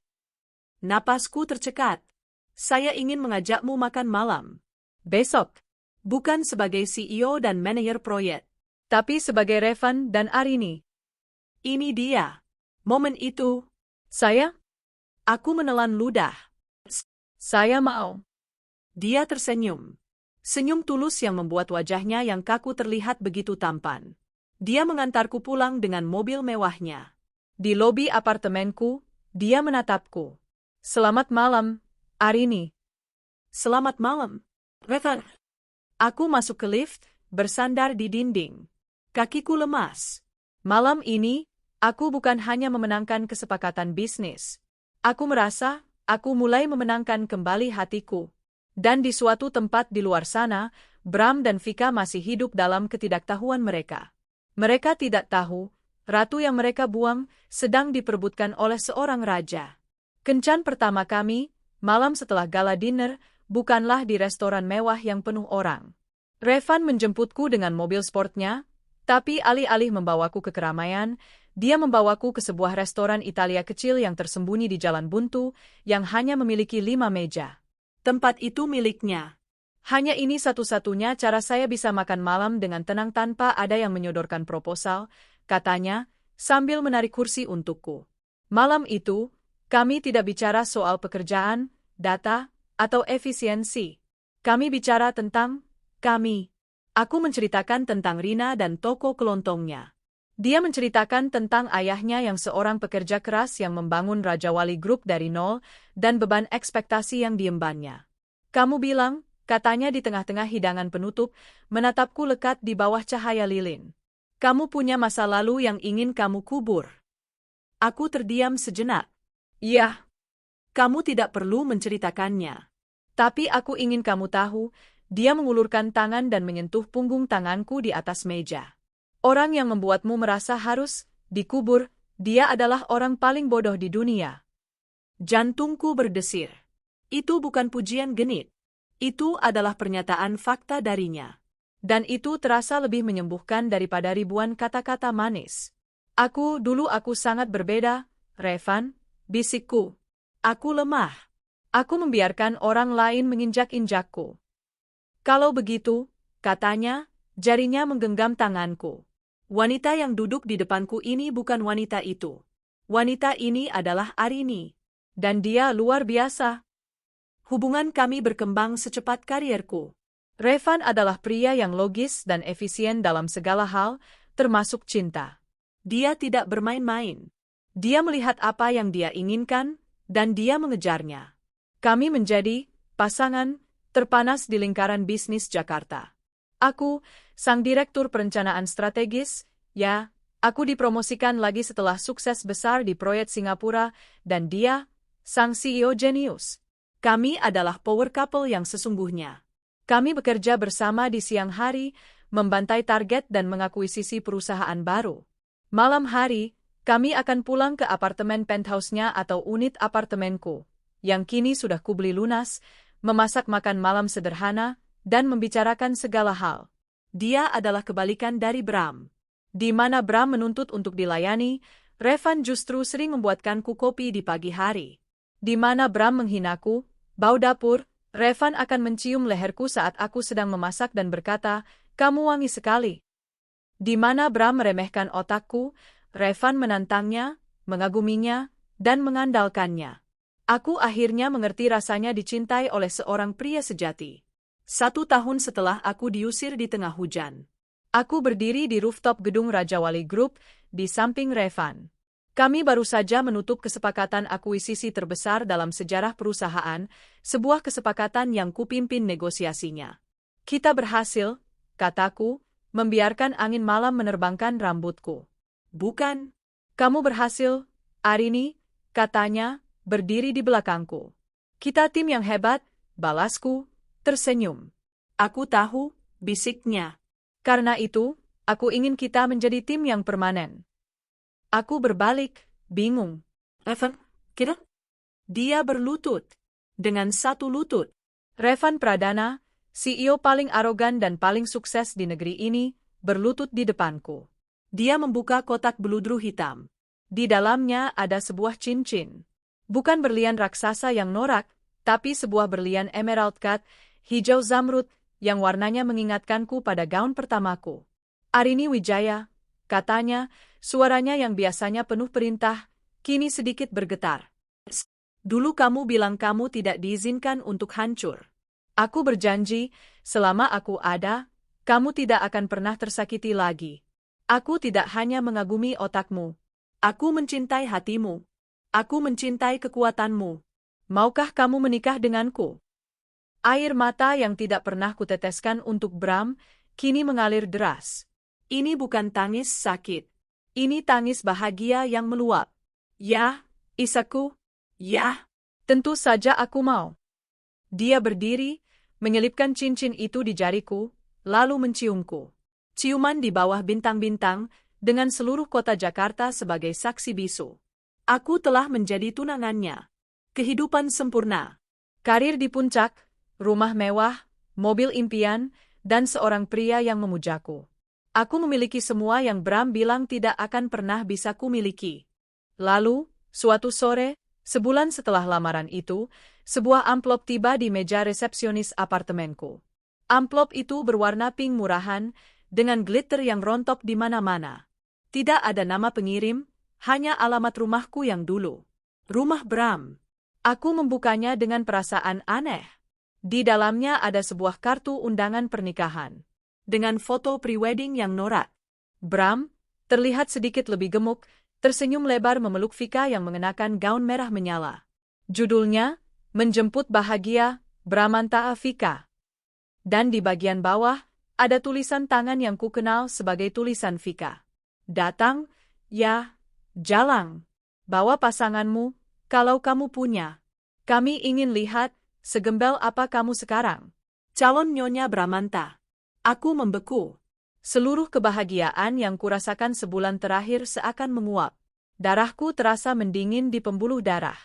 Napasku tercekat. Saya ingin mengajakmu makan malam. Besok. Bukan sebagai CEO dan manajer proyek. Tapi sebagai Revan dan Arini. Ini dia. Momen itu. Saya? Aku menelan ludah. Saya mau. Dia tersenyum. Senyum tulus yang membuat wajahnya yang kaku terlihat begitu tampan. Dia mengantarku pulang dengan mobil mewahnya. Di lobi apartemenku, dia menatapku. Selamat malam, Arini. Selamat malam, Revan. Aku masuk ke lift, bersandar di dinding. Kakiku lemas. Malam ini, aku bukan hanya memenangkan kesepakatan bisnis. Aku merasa, aku mulai memenangkan kembali hatiku. Dan di suatu tempat di luar sana, Bram dan Vika masih hidup dalam ketidaktahuan mereka. Mereka tidak tahu, ratu yang mereka buang sedang diperebutkan oleh seorang raja. Kencan pertama kami, malam setelah gala dinner, bukanlah di restoran mewah yang penuh orang. Revan menjemputku dengan mobil sportnya, tapi alih-alih membawaku ke keramaian, dia membawaku ke sebuah restoran Italia kecil yang tersembunyi di jalan buntu, yang hanya memiliki 5 meja. Tempat itu miliknya. Hanya ini satu-satunya cara saya bisa makan malam dengan tenang tanpa ada yang menyodorkan proposal, katanya, sambil menarik kursi untukku. Malam itu, kami tidak bicara soal pekerjaan, data, atau efisiensi. Kami bicara tentang kami. Aku menceritakan tentang Rina dan toko kelontongnya. Dia menceritakan tentang ayahnya yang seorang pekerja keras yang membangun Raja Wali Group dari nol dan beban ekspektasi yang diembannya. Kamu bilang, katanya di tengah-tengah hidangan penutup, menatapku lekat di bawah cahaya lilin. Kamu punya masa lalu yang ingin kamu kubur. Aku terdiam sejenak. Iya. Kamu tidak perlu menceritakannya. Tapi aku ingin kamu tahu, dia mengulurkan tangan dan menyentuh punggung tanganku di atas meja. Orang yang membuatmu merasa harus dikubur, dia adalah orang paling bodoh di dunia. Jantungku berdesir. Itu bukan pujian genit. Itu adalah pernyataan fakta darinya. Dan itu terasa lebih menyembuhkan daripada ribuan kata-kata manis. Dulu aku sangat berbeda, Revan, bisikku. Aku lemah. Aku membiarkan orang lain menginjak-injakku. Kalau begitu, katanya, jarinya menggenggam tanganku. Wanita yang duduk di depanku ini bukan wanita itu. Wanita ini adalah Arini. Dan dia luar biasa. Hubungan kami berkembang secepat karierku. Revan adalah pria yang logis dan efisien dalam segala hal, termasuk cinta. Dia tidak bermain-main. Dia melihat apa yang dia inginkan, dan dia mengejarnya. Kami menjadi pasangan terpanas di lingkaran bisnis Jakarta. Aku, sang direktur perencanaan strategis, aku dipromosikan lagi setelah sukses besar di proyek Singapura, dan dia, sang CEO jenius. Kami adalah power couple yang sesungguhnya. Kami bekerja bersama di siang hari, membantai target dan mengakuisisi perusahaan baru. Malam hari, kami akan pulang ke apartemen penthouse-nya atau unit apartemenku, yang kini sudah kubeli lunas, memasak makan malam sederhana, dan membicarakan segala hal. Dia adalah kebalikan dari Bram. Di mana Bram menuntut untuk dilayani, Revan justru sering membuatkanku kopi di pagi hari. Di mana Bram menghinaku, bau dapur, Revan akan mencium leherku saat aku sedang memasak dan berkata, "Kamu wangi sekali." Di mana Bram meremehkan otakku, Revan menantangnya, mengaguminya, dan mengandalkannya. Aku akhirnya mengerti rasanya dicintai oleh seorang pria sejati. 1 tahun setelah aku diusir di tengah hujan. Aku berdiri di rooftop gedung Raja Wali Group, di samping Revan. Kami baru saja menutup kesepakatan akuisisi terbesar dalam sejarah perusahaan, sebuah kesepakatan yang kupimpin negosiasinya. Kita berhasil, kataku, membiarkan angin malam menerbangkan rambutku. Bukan. Kamu berhasil, Arini, katanya, berdiri di belakangku. Kita tim yang hebat, balasku, tersenyum. Aku tahu, bisiknya. Karena itu, aku ingin kita menjadi tim yang permanen. Aku berbalik, bingung. Revan, kita? Dia berlutut. Dengan satu lutut. Revan Pradana, CEO paling arogan dan paling sukses di negeri ini, berlutut di depanku. Dia membuka kotak beludru hitam. Di dalamnya ada sebuah cincin. Bukan berlian raksasa yang norak, tapi sebuah berlian emerald cut, hijau zamrud, yang warnanya mengingatkanku pada gaun pertamaku. Arini Wijaya, katanya, suaranya yang biasanya penuh perintah, kini sedikit bergetar. Dulu kamu bilang kamu tidak diizinkan untuk hancur. Aku berjanji, selama aku ada, kamu tidak akan pernah tersakiti lagi. Aku tidak hanya mengagumi otakmu. Aku mencintai hatimu. Aku mencintai kekuatanmu. Maukah kamu menikah denganku? Air mata yang tidak pernah kuteteskan untuk Bram, kini mengalir deras. Ini bukan tangis sakit. Ini tangis bahagia yang meluap. Ya, Isaku. Ya, tentu saja aku mau. Dia berdiri, menyelipkan cincin itu di jariku, lalu menciumku. Ciuman di bawah bintang-bintang, dengan seluruh kota Jakarta sebagai saksi bisu. Aku telah menjadi tunangannya. Kehidupan sempurna. Karir di puncak, rumah mewah, mobil impian, dan seorang pria yang memujaku. Aku memiliki semua yang Bram bilang tidak akan pernah bisa kumiliki. Lalu, suatu sore, sebulan setelah lamaran itu, sebuah amplop tiba di meja resepsionis apartemenku. Amplop itu berwarna pink murahan, dengan glitter yang rontok di mana-mana. Tidak ada nama pengirim, hanya alamat rumahku yang dulu. Rumah Bram. Aku membukanya dengan perasaan aneh. Di dalamnya ada sebuah kartu undangan pernikahan. Dengan foto prewedding yang norak. Bram, terlihat sedikit lebih gemuk, tersenyum lebar memeluk Vika yang mengenakan gaun merah menyala. Judulnya, Menjemput Bahagia, Bramanta Vika. Dan di bagian bawah, ada tulisan tangan yang kukenal sebagai tulisan Vika. Datang, ya, jalang. Bawa pasanganmu, kalau kamu punya. Kami ingin lihat, segembel apa kamu sekarang. Calon Nyonya Bramanta. Aku membeku. Seluruh kebahagiaan yang kurasakan sebulan terakhir seakan menguap. Darahku terasa mendingin di pembuluh darah.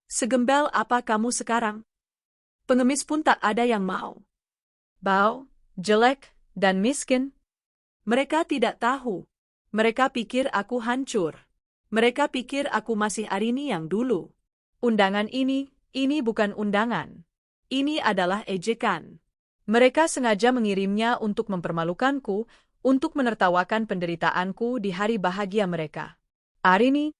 Segembel apa kamu sekarang? Pengemis pun tak ada yang mau. Bau, jelek, dan miskin. Mereka tidak tahu. Mereka pikir aku hancur. Mereka pikir aku masih Arini yang dulu. Undangan ini bukan undangan. Ini adalah ejekan. Mereka sengaja mengirimnya untuk mempermalukanku, untuk menertawakan penderitaanku di hari bahagia mereka. Arini,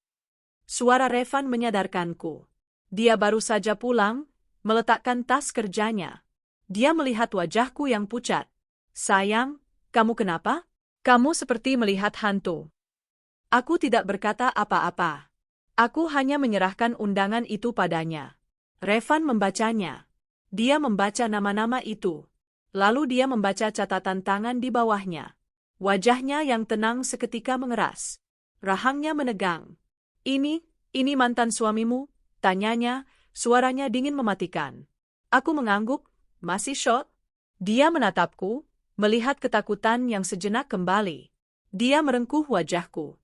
suara Revan menyadarkanku. Dia baru saja pulang, meletakkan tas kerjanya. Dia melihat wajahku yang pucat. Sayang, kamu kenapa? Kamu seperti melihat hantu. Aku tidak berkata apa-apa. Aku hanya menyerahkan undangan itu padanya. Revan membacanya. Dia membaca nama-nama itu. Lalu dia membaca catatan tangan di bawahnya. Wajahnya yang tenang seketika mengeras. Rahangnya menegang. Ini mantan suamimu? Tanyanya, suaranya dingin mematikan. Aku mengangguk, masih shock? Dia menatapku, melihat ketakutan yang sejenak kembali. Dia merengkuh wajahku.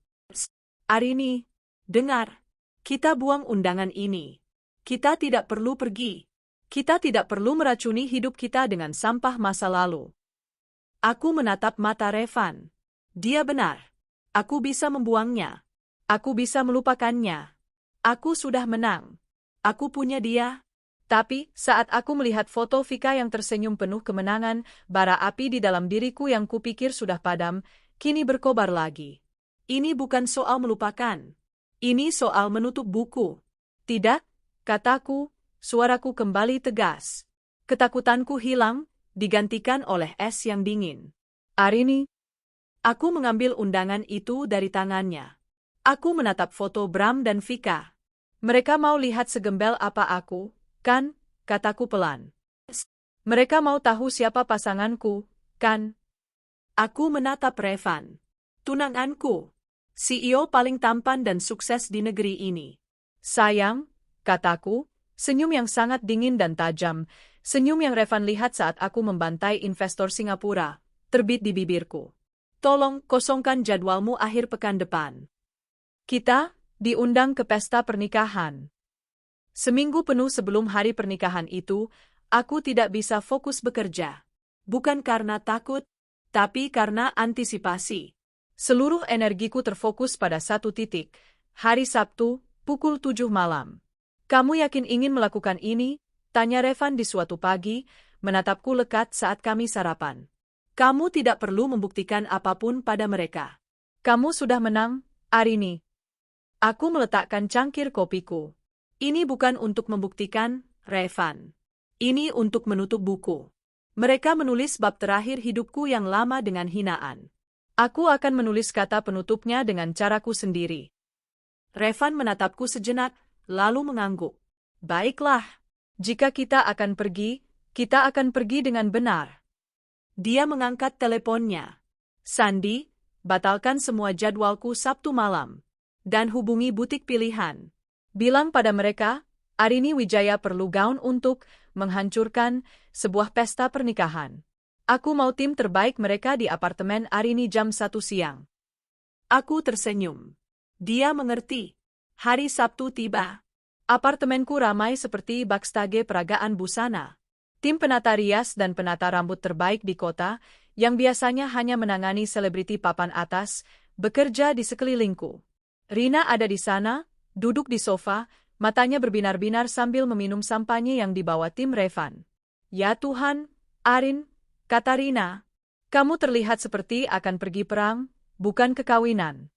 Arini, dengar. Kita buang undangan ini. Kita tidak perlu pergi. Kita tidak perlu meracuni hidup kita dengan sampah masa lalu. Aku menatap mata Revan. Dia benar. Aku bisa membuangnya. Aku bisa melupakannya. Aku sudah menang. Aku punya dia. Tapi, saat aku melihat foto Vika yang tersenyum penuh kemenangan, bara api di dalam diriku yang kupikir sudah padam, kini berkobar lagi. Ini bukan soal melupakan. Ini soal menutup buku. Tidak, kataku, suaraku kembali tegas. Ketakutanku hilang, digantikan oleh es yang dingin. Arini. Aku mengambil undangan itu dari tangannya. Aku menatap foto Bram dan Vika. Mereka mau lihat segembel apa aku, kan? Kataku pelan. Mereka mau tahu siapa pasanganku, kan? Aku menatap Revan. Tunanganku. CEO paling tampan dan sukses di negeri ini. Sayang, kataku, senyum yang sangat dingin dan tajam, senyum yang Revan lihat saat aku membantai investor Singapura, terbit di bibirku. Tolong kosongkan jadwalmu akhir pekan depan. Kita diundang ke pesta pernikahan. Seminggu penuh sebelum hari pernikahan itu, aku tidak bisa fokus bekerja. Bukan karena takut, tapi karena antisipasi. Seluruh energiku terfokus pada satu titik, hari Sabtu, pukul 7 malam. Kamu yakin ingin melakukan ini? Tanya Revan di suatu pagi, menatapku lekat saat kami sarapan. Kamu tidak perlu membuktikan apapun pada mereka. Kamu sudah menang, Arini. Aku meletakkan cangkir kopiku. Ini bukan untuk membuktikan, Revan. Ini untuk menutup buku. Mereka menulis bab terakhir hidupku yang lama dengan hinaan. Aku akan menulis kata penutupnya dengan caraku sendiri. Revan menatapku sejenak, lalu mengangguk. Baiklah. Jika kita akan pergi dengan benar. Dia mengangkat teleponnya. Sandi, batalkan semua jadwalku Sabtu malam. Dan hubungi butik pilihan. Bilang pada mereka, Arini Wijaya perlu gaun untuk menghancurkan sebuah pesta pernikahan. Aku mau tim terbaik mereka di apartemen Arini jam 1 siang. Aku tersenyum. Dia mengerti. Hari Sabtu tiba. Apartemenku ramai seperti backstage peragaan busana. Tim penata rias dan penata rambut terbaik di kota, yang biasanya hanya menangani selebriti papan atas, bekerja di sekelilingku. Rina ada di sana, duduk di sofa, matanya berbinar-binar sambil meminum sampanye yang dibawa tim Revan. Ya Tuhan, Arin, kata Rina, kamu terlihat seperti akan pergi perang, bukan kekawinan.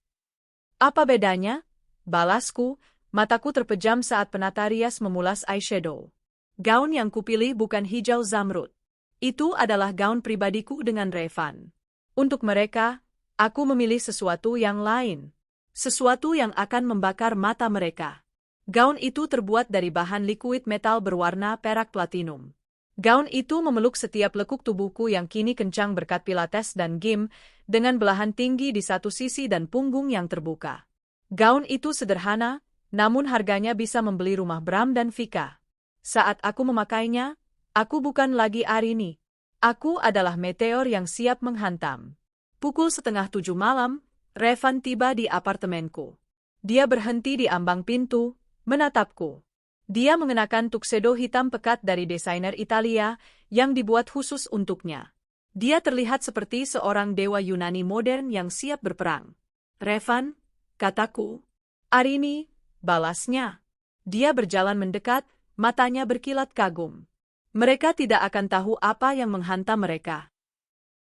Apa bedanya? Balasku, mataku terpejam saat penata rias memulas eyeshadow. Gaun yang kupilih bukan hijau zamrud. Itu adalah gaun pribadiku dengan Revan. Untuk mereka, aku memilih sesuatu yang lain. Sesuatu yang akan membakar mata mereka. Gaun itu terbuat dari bahan liquid metal berwarna perak platinum. Gaun itu memeluk setiap lekuk tubuhku yang kini kencang berkat pilates dan gym, dengan belahan tinggi di satu sisi dan punggung yang terbuka. Gaun itu sederhana, namun harganya bisa membeli rumah Bram dan Vika. Saat aku memakainya, aku bukan lagi Arini. Aku adalah meteor yang siap menghantam. Pukul 6:30 malam, Revan tiba di apartemenku. Dia berhenti di ambang pintu, menatapku. Dia mengenakan tuxedo hitam pekat dari desainer Italia yang dibuat khusus untuknya. Dia terlihat seperti seorang dewa Yunani modern yang siap berperang. Revan, kataku. Arini, balasnya. Dia berjalan mendekat, matanya berkilat kagum. Mereka tidak akan tahu apa yang menghantam mereka.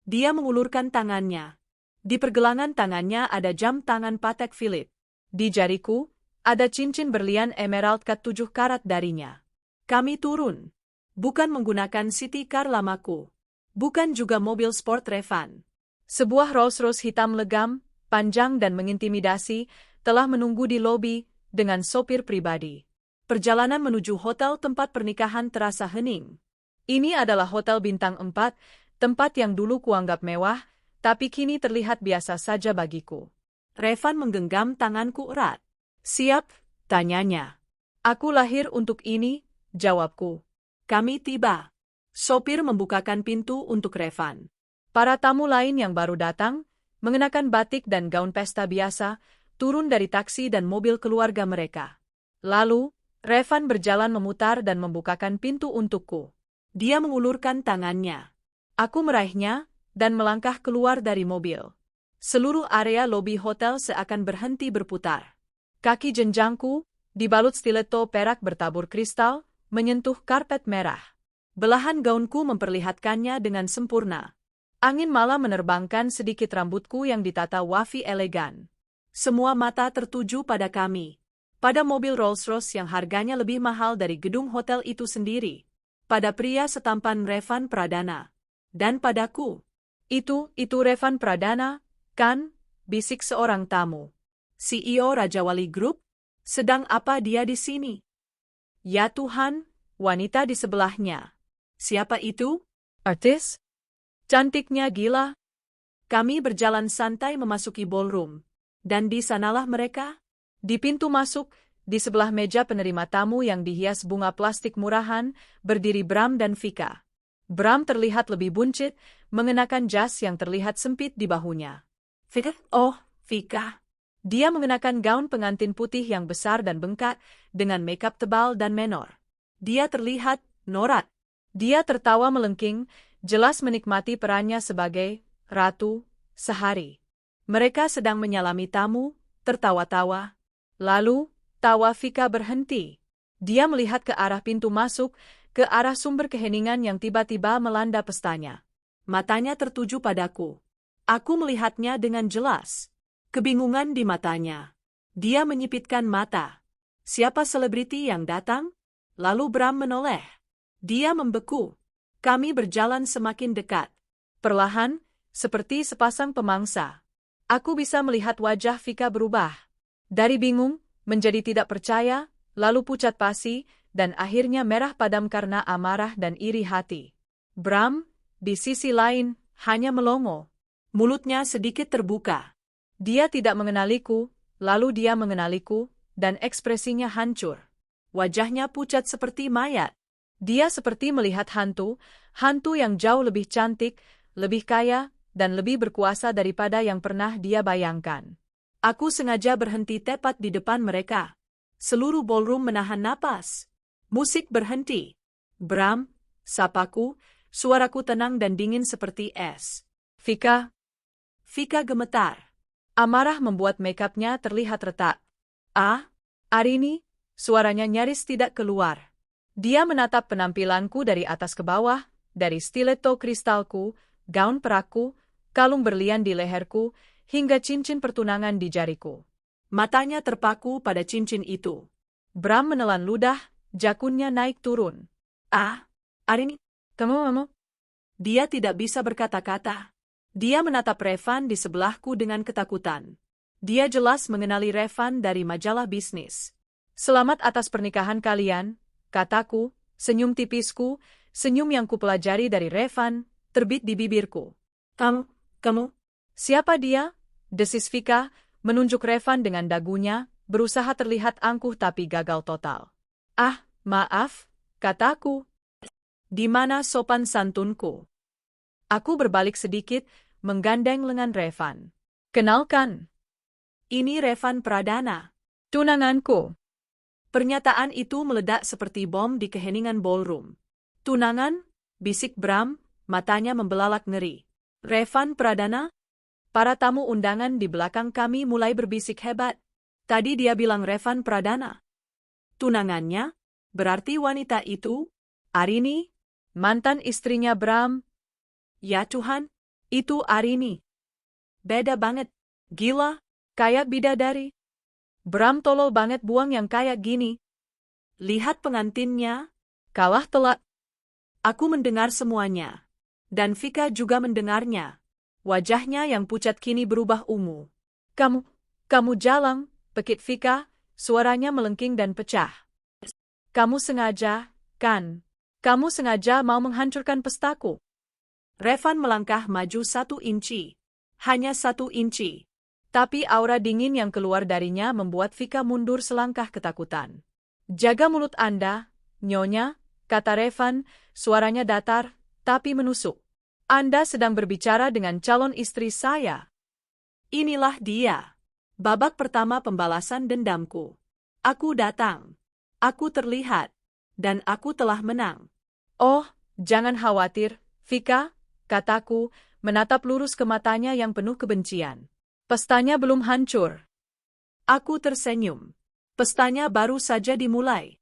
Dia mengulurkan tangannya. Di pergelangan tangannya ada jam tangan Patek Philippe. Di jariku, ada cincin berlian emerald cut 7 karat darinya. Kami turun. Bukan menggunakan city car lamaku. Bukan juga mobil sport Revan. Sebuah Rolls-Royce hitam legam, panjang dan mengintimidasi, telah menunggu di lobi dengan sopir pribadi. Perjalanan menuju hotel tempat pernikahan terasa hening. Ini adalah hotel bintang 4, tempat yang dulu kuanggap mewah, tapi kini terlihat biasa saja bagiku. Revan menggenggam tanganku erat. Siap? Tanyanya. Aku lahir untuk ini, jawabku. Kami tiba. Sopir membukakan pintu untuk Revan. Para tamu lain yang baru datang, mengenakan batik dan gaun pesta biasa, turun dari taksi dan mobil keluarga mereka. Lalu, Revan berjalan memutar dan membukakan pintu untukku. Dia mengulurkan tangannya. Aku meraihnya, dan melangkah keluar dari mobil. Seluruh area lobi hotel seakan berhenti berputar. Kaki jenjangku, dibalut stiletto perak bertabur kristal, menyentuh karpet merah. Belahan gaunku memperlihatkannya dengan sempurna. Angin malam menerbangkan sedikit rambutku yang ditata wafi elegan. Semua mata tertuju pada kami. Pada mobil Rolls-Royce yang harganya lebih mahal dari gedung hotel itu sendiri. Pada pria setampan Revan Pradana. Dan padaku. Itu Revan Pradana, kan? Bisik seorang tamu. CEO Raja Wali Group? Sedang apa dia di sini? Ya Tuhan, wanita di sebelahnya. Siapa itu? Artis? Cantiknya gila. Kami berjalan santai memasuki ballroom. Dan di sanalah mereka. Di pintu masuk, di sebelah meja penerima tamu yang dihias bunga plastik murahan, berdiri Bram dan Vika. Bram terlihat lebih buncit, mengenakan jas yang terlihat sempit di bahunya. Vika? Oh, Vika. Dia mengenakan gaun pengantin putih yang besar dan bengkak, dengan makeup tebal dan menor. Dia terlihat norak. Dia tertawa melengking, jelas menikmati perannya sebagai ratu sehari. Mereka sedang menyalami tamu, tertawa-tawa. Lalu, tawa Vika berhenti. Dia melihat ke arah pintu masuk, ke arah sumber keheningan yang tiba-tiba melanda pestanya. Matanya tertuju padaku. Aku melihatnya dengan jelas. Kebingungan di matanya. Dia menyipitkan mata. Siapa selebriti yang datang? Lalu Bram menoleh. Dia membeku. Kami berjalan semakin dekat. Perlahan, seperti sepasang pemangsa. Aku bisa melihat wajah Vika berubah. Dari bingung, menjadi tidak percaya, lalu pucat pasi, dan akhirnya merah padam karena amarah dan iri hati. Bram, di sisi lain, hanya melongo. Mulutnya sedikit terbuka. Dia tidak mengenaliku, lalu dia mengenaliku, dan ekspresinya hancur. Wajahnya pucat seperti mayat. Dia seperti melihat hantu, hantu yang jauh lebih cantik, lebih kaya, dan lebih berkuasa daripada yang pernah dia bayangkan. Aku sengaja berhenti tepat di depan mereka. Seluruh ballroom menahan napas. Musik berhenti. Bram, sapaku, suaraku tenang dan dingin seperti es. Vika. Vika gemetar. Amarah membuat makeupnya terlihat retak. Arini, suaranya nyaris tidak keluar. Dia menatap penampilanku dari atas ke bawah, dari stiletto kristalku, gaun perakku, kalung berlian di leherku, hingga cincin pertunangan di jariku. Matanya terpaku pada cincin itu. Bram menelan ludah, jakunnya naik turun. Arini, kamu? Dia tidak bisa berkata-kata. Dia menatap Revan di sebelahku dengan ketakutan. Dia jelas mengenali Revan dari majalah bisnis. Selamat atas pernikahan kalian, kataku, senyum tipisku, senyum yang kupelajari dari Revan, terbit di bibirku. Kamu? Siapa dia? Desis Vika, menunjuk Revan dengan dagunya, berusaha terlihat angkuh tapi gagal total. Maaf, kataku. Di mana sopan santunku? Aku berbalik sedikit, menggandeng lengan Revan. Kenalkan. Ini Revan Pradana. Tunanganku. Pernyataan itu meledak seperti bom di keheningan ballroom. Tunangan? Bisik Bram, matanya membelalak ngeri. Revan Pradana? Para tamu undangan di belakang kami mulai berbisik hebat. Tadi dia bilang Revan Pradana. Tunangannya? Berarti wanita itu? Arini? Mantan istrinya Bram? Ya Tuhan, itu Arini. Beda banget. Gila, kayak bidadari. Bram tolol banget buang yang kayak gini. Lihat pengantinnya. Kalah telak. Aku mendengar semuanya. Dan Vika juga mendengarnya. Wajahnya yang pucat kini berubah ungu. Kamu jalang, pekik Vika, suaranya melengking dan pecah. Kamu sengaja, kan? Kamu sengaja mau menghancurkan pestaku. Revan melangkah maju 1 inci. Hanya 1 inci. Tapi aura dingin yang keluar darinya membuat Vika mundur selangkah ketakutan. Jaga mulut Anda, Nyonya, kata Revan, suaranya datar, tapi menusuk. Anda sedang berbicara dengan calon istri saya. Inilah dia. Babak pertama pembalasan dendamku. Aku datang. Aku terlihat. Dan aku telah menang. Oh, jangan khawatir, Vika, kataku, menatap lurus ke matanya yang penuh kebencian. Pestanya belum hancur. Aku tersenyum. Pestanya baru saja dimulai.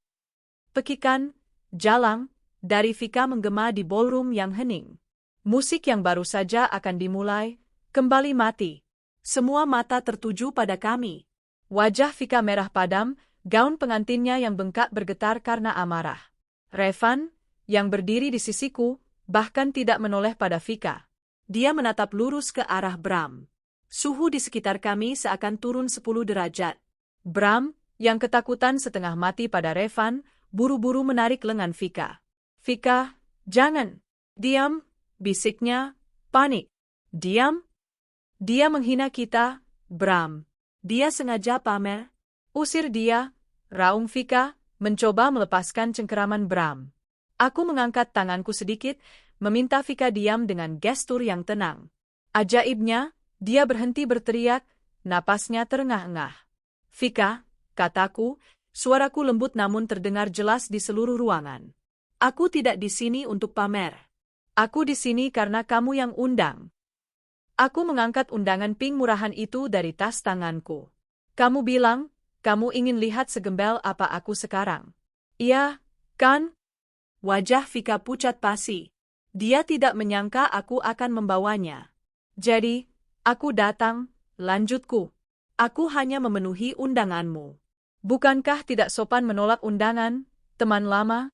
Pekikan, jalang, dari Vika menggema di ballroom yang hening. Musik yang baru saja akan dimulai, kembali mati. Semua mata tertuju pada kami. Wajah Vika merah padam, gaun pengantinnya yang bengkak bergetar karena amarah. Revan, yang berdiri di sisiku, bahkan tidak menoleh pada Vika. Dia menatap lurus ke arah Bram. Suhu di sekitar kami seakan turun 10 derajat. Bram, yang ketakutan setengah mati pada Revan, buru-buru menarik lengan Vika. Vika, jangan. Diam, bisiknya, panik. Diam. Dia menghina kita, Bram. Dia sengaja pamer. Usir dia, raung Vika, mencoba melepaskan cengkeraman Bram. Aku mengangkat tanganku sedikit, meminta Vika diam dengan gestur yang tenang. Ajaibnya, dia berhenti berteriak, napasnya terengah-engah. Vika, kataku, suaraku lembut namun terdengar jelas di seluruh ruangan. Aku tidak di sini untuk pamer. Aku di sini karena kamu yang undang. Aku mengangkat undangan pink murahan itu dari tas tanganku. Kamu bilang, kamu ingin lihat segembel apa aku sekarang. Iya, kan? Wajah Vika pucat pasi. Dia tidak menyangka aku akan membawanya. Jadi, aku datang, lanjutku. Aku hanya memenuhi undanganmu. Bukankah tidak sopan menolak undangan, teman lama?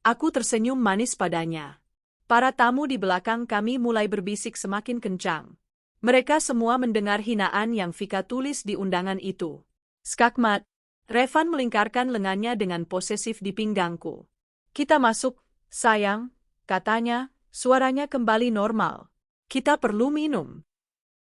Aku tersenyum manis padanya. Para tamu di belakang kami mulai berbisik semakin kencang. Mereka semua mendengar hinaan yang Vika tulis di undangan itu. Skakmat, Revan melingkarkan lengannya dengan posesif di pinggangku. Kita masuk, sayang, katanya, suaranya kembali normal. Kita perlu minum.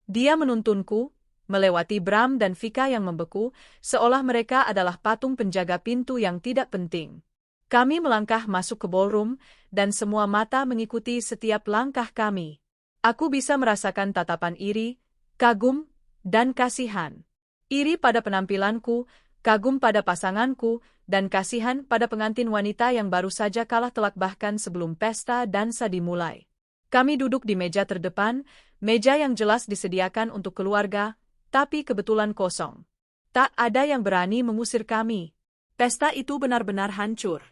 Dia menuntunku, melewati Bram dan Vika yang membeku, seolah mereka adalah patung penjaga pintu yang tidak penting. Kami melangkah masuk ke ballroom, dan semua mata mengikuti setiap langkah kami. Aku bisa merasakan tatapan iri, kagum, dan kasihan. Iri pada penampilanku, kagum pada pasanganku, dan kasihan pada pengantin wanita yang baru saja kalah telak bahkan sebelum pesta dansa dimulai. Kami duduk di meja terdepan, meja yang jelas disediakan untuk keluarga, tapi kebetulan kosong. Tak ada yang berani mengusir kami. Pesta itu benar-benar hancur.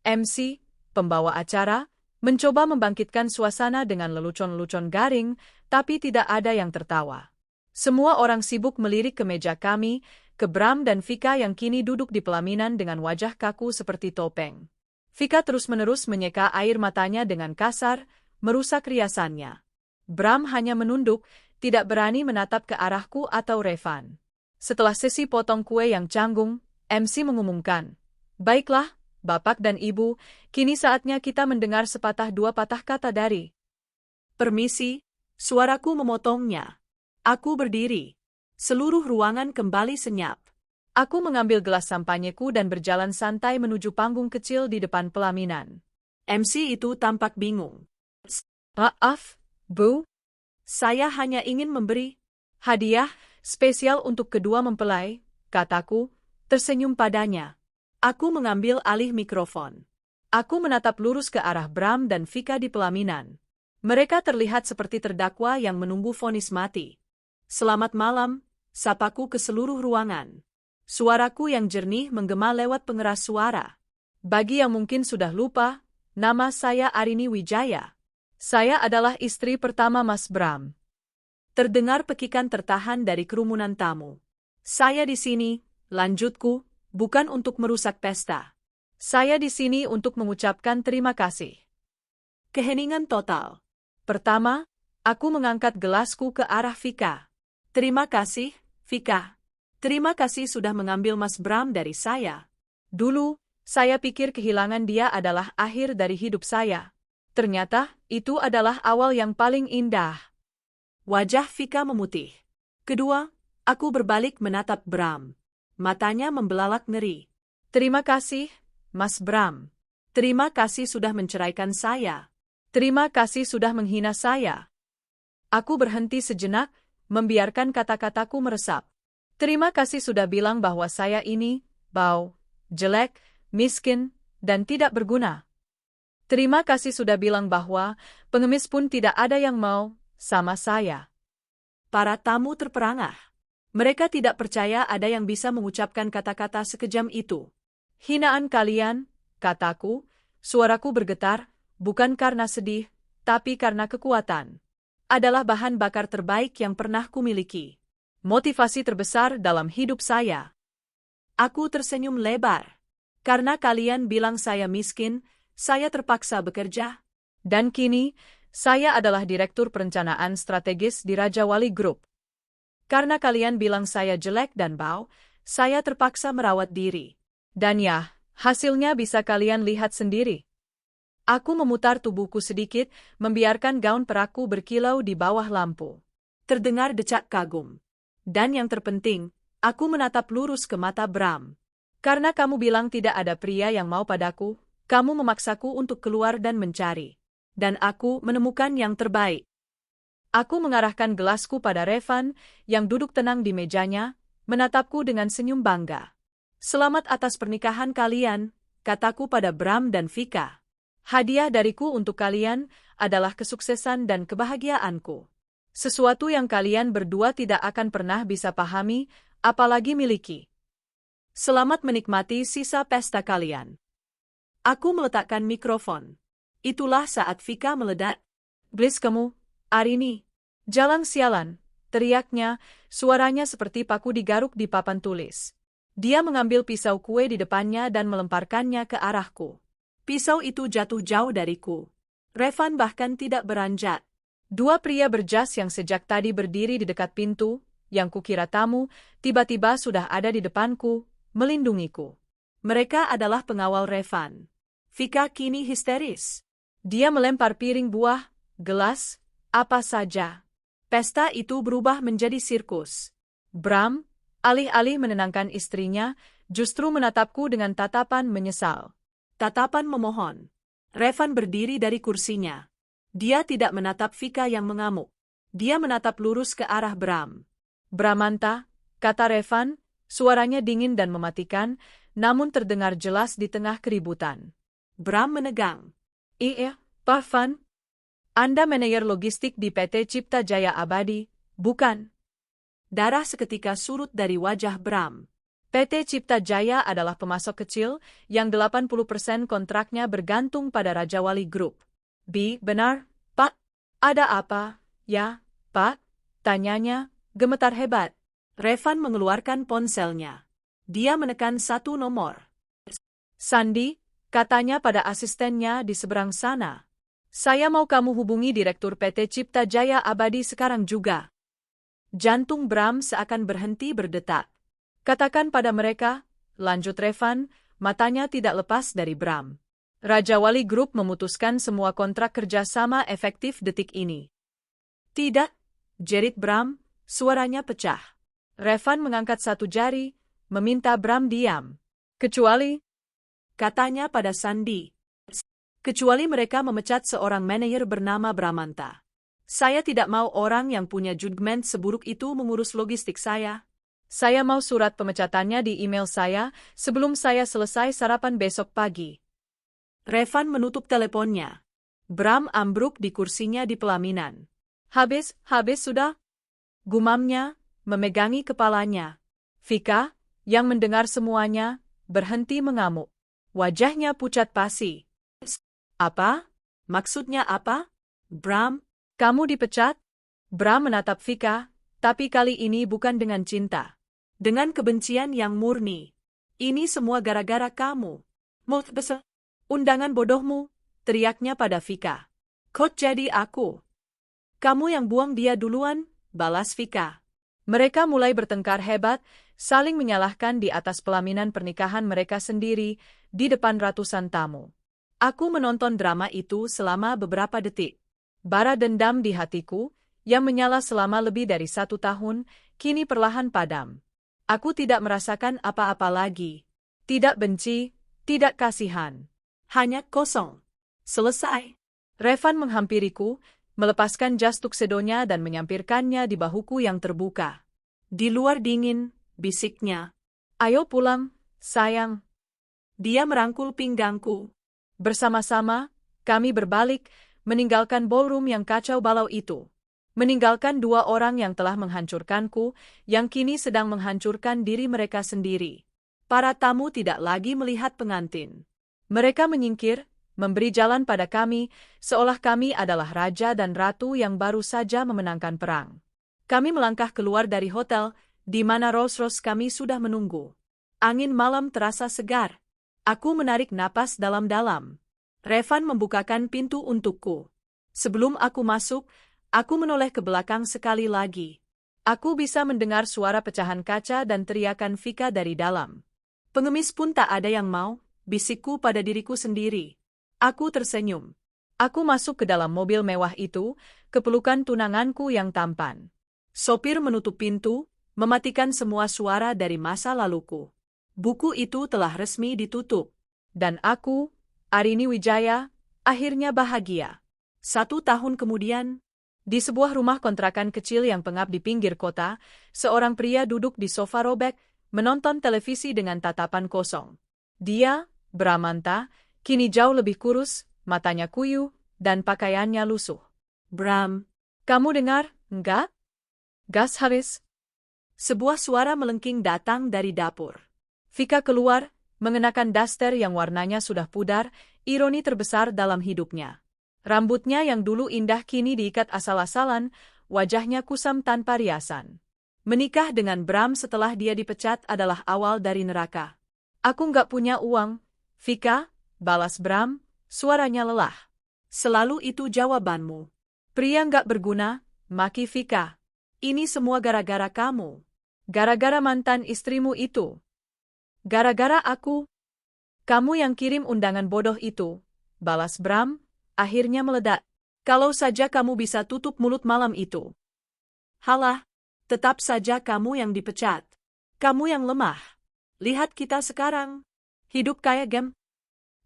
MC, pembawa acara, mencoba membangkitkan suasana dengan lelucon-lelucon garing, tapi tidak ada yang tertawa. Semua orang sibuk melirik ke meja kami, ke Bram dan Vika yang kini duduk di pelaminan dengan wajah kaku seperti topeng. Vika terus-menerus menyeka air matanya dengan kasar, merusak riasannya. Bram hanya menunduk, tidak berani menatap ke arahku atau Revan. Setelah sesi potong kue yang canggung, MC mengumumkan, "Baiklah, Bapak dan Ibu, kini saatnya kita mendengar sepatah dua patah kata dari..." Permisi, suaraku memotongnya. Aku berdiri. Seluruh ruangan kembali senyap. Aku mengambil gelas sampanyeku dan berjalan santai menuju panggung kecil di depan pelaminan. MC itu tampak bingung. "Maaf, Bu. Saya hanya ingin memberi hadiah spesial untuk kedua mempelai," kataku, tersenyum padanya. Aku mengambil alih mikrofon. Aku menatap lurus ke arah Bram dan Vika di pelaminan. Mereka terlihat seperti terdakwa yang menunggu vonis mati. "Selamat malam," sapaku ke seluruh ruangan. Suaraku yang jernih menggema lewat pengeras suara. Bagi yang mungkin sudah lupa, nama saya Arini Wijaya. Saya adalah istri pertama Mas Bram. Terdengar pekikan tertahan dari kerumunan tamu. Saya di sini, lanjutku, bukan untuk merusak pesta. Saya di sini untuk mengucapkan terima kasih. Keheningan total. Pertama, aku mengangkat gelasku ke arah Vika. Terima kasih, Vika. Terima kasih sudah mengambil Mas Bram dari saya. Dulu, saya pikir kehilangan dia adalah akhir dari hidup saya. Ternyata, itu adalah awal yang paling indah. Wajah Vika memutih. Kedua, aku berbalik menatap Bram. Matanya membelalak ngeri. Terima kasih, Mas Bram. Terima kasih sudah menceraikan saya. Terima kasih sudah menghina saya. Aku berhenti sejenak, membiarkan kata-kataku meresap. Terima kasih sudah bilang bahwa saya ini, bau, jelek, miskin, dan tidak berguna. Terima kasih sudah bilang bahwa pengemis pun tidak ada yang mau sama saya. Para tamu terperangah. Mereka tidak percaya ada yang bisa mengucapkan kata-kata sekejam itu. Hinaan kalian, kataku, suaraku bergetar, bukan karena sedih, tapi karena kekuatan. Adalah bahan bakar terbaik yang pernah kumiliki. Motivasi terbesar dalam hidup saya. Aku tersenyum lebar. Karena kalian bilang saya miskin, saya terpaksa bekerja. Dan kini, saya adalah Direktur Perencanaan Strategis di Raja Wali Group. Karena kalian bilang saya jelek dan bau, saya terpaksa merawat diri. Dan ya, hasilnya bisa kalian lihat sendiri. Aku memutar tubuhku sedikit, membiarkan gaun peraku berkilau di bawah lampu. Terdengar decak kagum. Dan yang terpenting, aku menatap lurus ke mata Bram. Karena kamu bilang tidak ada pria yang mau padaku, kamu memaksaku untuk keluar dan mencari. Dan aku menemukan yang terbaik. Aku mengarahkan gelasku pada Revan, yang duduk tenang di mejanya, menatapku dengan senyum bangga. Selamat atas pernikahan kalian, kataku pada Bram dan Vika. Hadiah dariku untuk kalian adalah kesuksesan dan kebahagiaanku. Sesuatu yang kalian berdua tidak akan pernah bisa pahami, apalagi miliki. Selamat menikmati sisa pesta kalian. Aku meletakkan mikrofon. Itulah saat Vika meledak. Blis kamu, Arini. Jalan sialan, teriaknya, suaranya seperti paku digaruk di papan tulis. Dia mengambil pisau kue di depannya dan melemparkannya ke arahku. Pisau itu jatuh jauh dariku. Revan bahkan tidak beranjak. Dua pria berjas yang sejak tadi berdiri di dekat pintu, yang kukira tamu, tiba-tiba sudah ada di depanku, melindungiku. Mereka adalah pengawal Revan. Vika kini histeris. Dia melempar piring buah, gelas, apa saja. Pesta itu berubah menjadi sirkus. Bram, alih-alih menenangkan istrinya, justru menatapku dengan tatapan menyesal. Tatapan memohon. Revan berdiri dari kursinya. Dia tidak menatap Vika yang mengamuk. Dia menatap lurus ke arah Bram. Bramanta, kata Revan, suaranya dingin dan mematikan, namun terdengar jelas di tengah keributan. Bram menegang. Iya, Pak Van. Anda manajer logistik di PT Cipta Jaya Abadi, bukan? Darah seketika surut dari wajah Bram. PT Cipta Jaya adalah pemasok kecil yang 80% kontraknya bergantung pada Raja Wali Group. Benar, Pak? Ada apa? Ya, Pak? Tanyanya, gemetar hebat. Revan mengeluarkan ponselnya. Dia menekan satu nomor. Sandi, katanya pada asistennya di seberang sana. Saya mau kamu hubungi Direktur PT Cipta Jaya Abadi sekarang juga. Jantung Bram seakan berhenti berdetak. Katakan pada mereka, lanjut Revan, matanya tidak lepas dari Bram. Raja Wali Group memutuskan semua kontrak kerjasama efektif detik ini. Tidak, jerit Bram, suaranya pecah. Revan mengangkat satu jari, meminta Bram diam. Kecuali, katanya pada Sandi. Kecuali mereka memecat seorang manajer bernama Bramanta. Saya tidak mau orang yang punya judgement seburuk itu mengurus logistik saya. Saya mau surat pemecatannya di email saya sebelum saya selesai sarapan besok pagi. Revan menutup teleponnya. Bram ambruk di kursinya di pelaminan. Habis sudah? Gumamnya, memegangi kepalanya. Vika, yang mendengar semuanya, berhenti mengamuk. Wajahnya pucat pasi. Apa? Maksudnya apa? Bram, kamu dipecat? Bram menatap Vika, tapi kali ini bukan dengan cinta. Dengan kebencian yang murni. Ini semua gara-gara kamu. Besar. Undangan bodohmu, teriaknya pada Vika. Kok jadi aku? Kamu yang buang dia duluan, balas Vika. Mereka mulai bertengkar hebat, saling menyalahkan di atas pelaminan pernikahan mereka sendiri, di depan ratusan tamu. Aku menonton drama itu selama beberapa detik. Bara dendam di hatiku, yang menyala selama lebih dari 1 tahun, kini perlahan padam. Aku tidak merasakan apa-apa lagi. Tidak benci, tidak kasihan. Hanya kosong. Selesai. Revan menghampiriku, melepaskan jas tuksedonya dan menyampirkannya di bahuku yang terbuka. Di luar dingin, bisiknya. Ayo pulang, sayang. Dia merangkul pinggangku. Bersama-sama, kami berbalik, meninggalkan ballroom yang kacau balau itu. Meninggalkan 2 orang yang telah menghancurkanku, yang kini sedang menghancurkan diri mereka sendiri. Para tamu tidak lagi melihat pengantin. Mereka menyingkir, memberi jalan pada kami, seolah kami adalah raja dan ratu yang baru saja memenangkan perang. Kami melangkah keluar dari hotel, di mana Rolls-Royce kami sudah menunggu. Angin malam terasa segar. Aku menarik napas dalam-dalam. Revan membukakan pintu untukku. Sebelum aku masuk, aku menoleh ke belakang sekali lagi. Aku bisa mendengar suara pecahan kaca dan teriakan Vika dari dalam. Pengemis pun tak ada yang mau, bisikku pada diriku sendiri. Aku tersenyum. Aku masuk ke dalam mobil mewah itu, kepelukan tunanganku yang tampan. Sopir menutup pintu, mematikan semua suara dari masa laluku. Buku itu telah resmi ditutup. Dan aku, Arini Wijaya, akhirnya bahagia. 1 tahun kemudian, di sebuah rumah kontrakan kecil yang pengap di pinggir kota, seorang pria duduk di sofa robek, menonton televisi dengan tatapan kosong. Dia, Bramanta, kini jauh lebih kurus, matanya kuyu, dan pakaiannya lusuh. Bram, kamu dengar, enggak? Gas habis. Sebuah suara melengking datang dari dapur. Vika keluar, mengenakan daster yang warnanya sudah pudar, ironi terbesar dalam hidupnya. Rambutnya yang dulu indah kini diikat asal-asalan, wajahnya kusam tanpa riasan. Menikah dengan Bram setelah dia dipecat adalah awal dari neraka. Aku nggak punya uang, Vika, balas Bram, suaranya lelah. Selalu itu jawabanmu. Pria nggak berguna, maki Vika. Ini semua gara-gara kamu. Gara-gara mantan istrimu itu. Gara-gara aku. Kamu yang kirim undangan bodoh itu, balas Bram, akhirnya meledak. Kalau saja kamu bisa tutup mulut malam itu. Halah, tetap saja kamu yang dipecat. Kamu yang lemah. Lihat kita sekarang. Hidup kayak gem.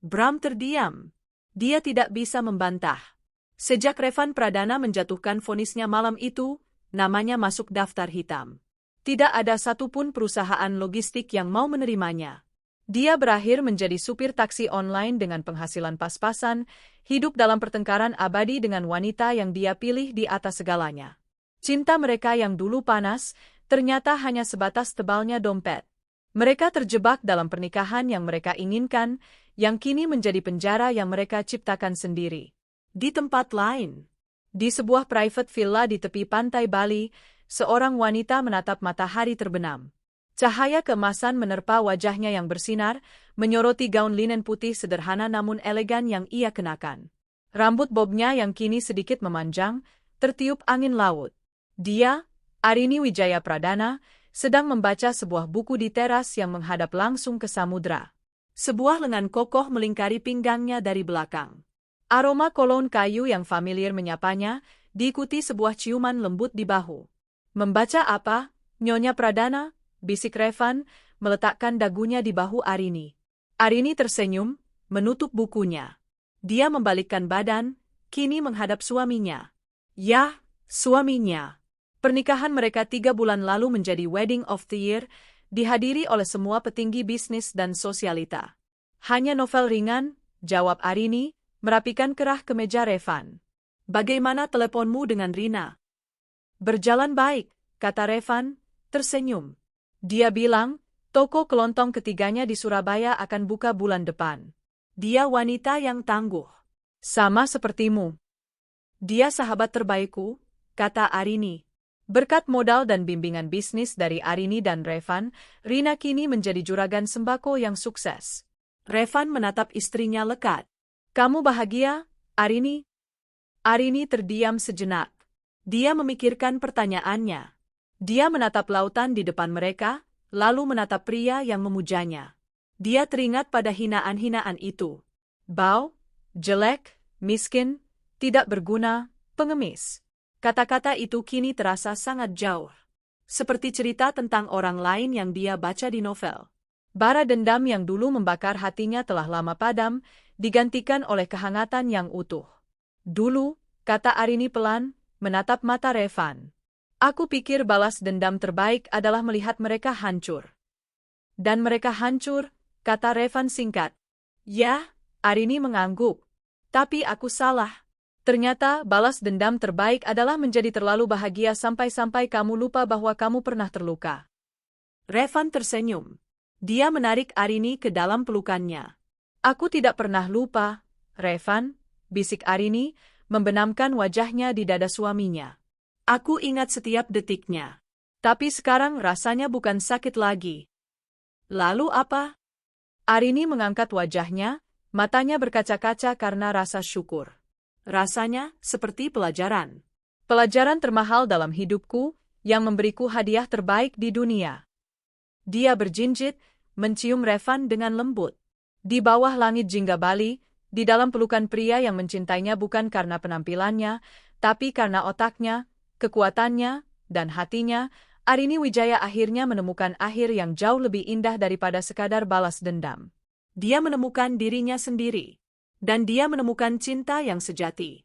Bram terdiam. Dia tidak bisa membantah. Sejak Revan Pradana menjatuhkan vonisnya malam itu, namanya masuk daftar hitam. Tidak ada satupun perusahaan logistik yang mau menerimanya. Dia berakhir menjadi supir taksi online dengan penghasilan pas-pasan, hidup dalam pertengkaran abadi dengan wanita yang dia pilih di atas segalanya. Cinta mereka yang dulu panas, ternyata hanya sebatas tebalnya dompet. Mereka terjebak dalam pernikahan yang mereka inginkan, yang kini menjadi penjara yang mereka ciptakan sendiri. Di tempat lain, di sebuah private villa di tepi pantai Bali, seorang wanita menatap matahari terbenam. Cahaya keemasan menerpa wajahnya yang bersinar, menyoroti gaun linen putih sederhana namun elegan yang ia kenakan. Rambut bobnya yang kini sedikit memanjang, tertiup angin laut. Dia, Arini Wijaya Pradana, sedang membaca sebuah buku di teras yang menghadap langsung ke samudra. Sebuah lengan kokoh melingkari pinggangnya dari belakang. Aroma kolon kayu yang familiar menyapanya, diikuti sebuah ciuman lembut di bahu. Membaca apa, Nyonya Pradana? Bisik Revan, meletakkan dagunya di bahu Arini. Arini tersenyum, menutup bukunya. Dia membalikkan badan, kini menghadap suaminya. Yah, suaminya. Pernikahan mereka 3 bulan lalu menjadi wedding of the year, dihadiri oleh semua petinggi bisnis dan sosialita. Hanya novel ringan, jawab Arini, merapikan kerah kemeja Revan. Bagaimana teleponmu dengan Rina? Berjalan baik, kata Revan, tersenyum. Dia bilang, toko kelontong ketiganya di Surabaya akan buka bulan depan. Dia wanita yang tangguh. Sama sepertimu. Dia sahabat terbaikku, kata Arini. Berkat modal dan bimbingan bisnis dari Arini dan Revan, Rina kini menjadi juragan sembako yang sukses. Revan menatap istrinya lekat. Kamu bahagia, Arini? Arini terdiam sejenak. Dia memikirkan pertanyaannya. Dia menatap lautan di depan mereka, lalu menatap pria yang memujanya. Dia teringat pada hinaan-hinaan itu. Bau, jelek, miskin, tidak berguna, pengemis. Kata-kata itu kini terasa sangat jauh. Seperti cerita tentang orang lain yang dia baca di novel. Bara dendam yang dulu membakar hatinya telah lama padam, digantikan oleh kehangatan yang utuh. Dulu, kata Arini pelan, menatap mata Revan. Aku pikir balas dendam terbaik adalah melihat mereka hancur. Dan mereka hancur, kata Revan singkat. Ya, Arini mengangguk. Tapi aku salah. Ternyata balas dendam terbaik adalah menjadi terlalu bahagia sampai-sampai kamu lupa bahwa kamu pernah terluka. Revan tersenyum. Dia menarik Arini ke dalam pelukannya. Aku tidak pernah lupa, Revan, bisik Arini, membenamkan wajahnya di dada suaminya. Aku ingat setiap detiknya. Tapi sekarang rasanya bukan sakit lagi. Lalu apa? Arini mengangkat wajahnya, matanya berkaca-kaca karena rasa syukur. Rasanya seperti pelajaran. Pelajaran termahal dalam hidupku, yang memberiku hadiah terbaik di dunia. Dia berjinjit, mencium Revan dengan lembut. Di bawah langit jingga Bali, di dalam pelukan pria yang mencintainya bukan karena penampilannya, tapi karena otaknya, kekuatannya, dan hatinya, Arini Wijaya akhirnya menemukan akhir yang jauh lebih indah daripada sekadar balas dendam. Dia menemukan dirinya sendiri. Dan dia menemukan cinta yang sejati.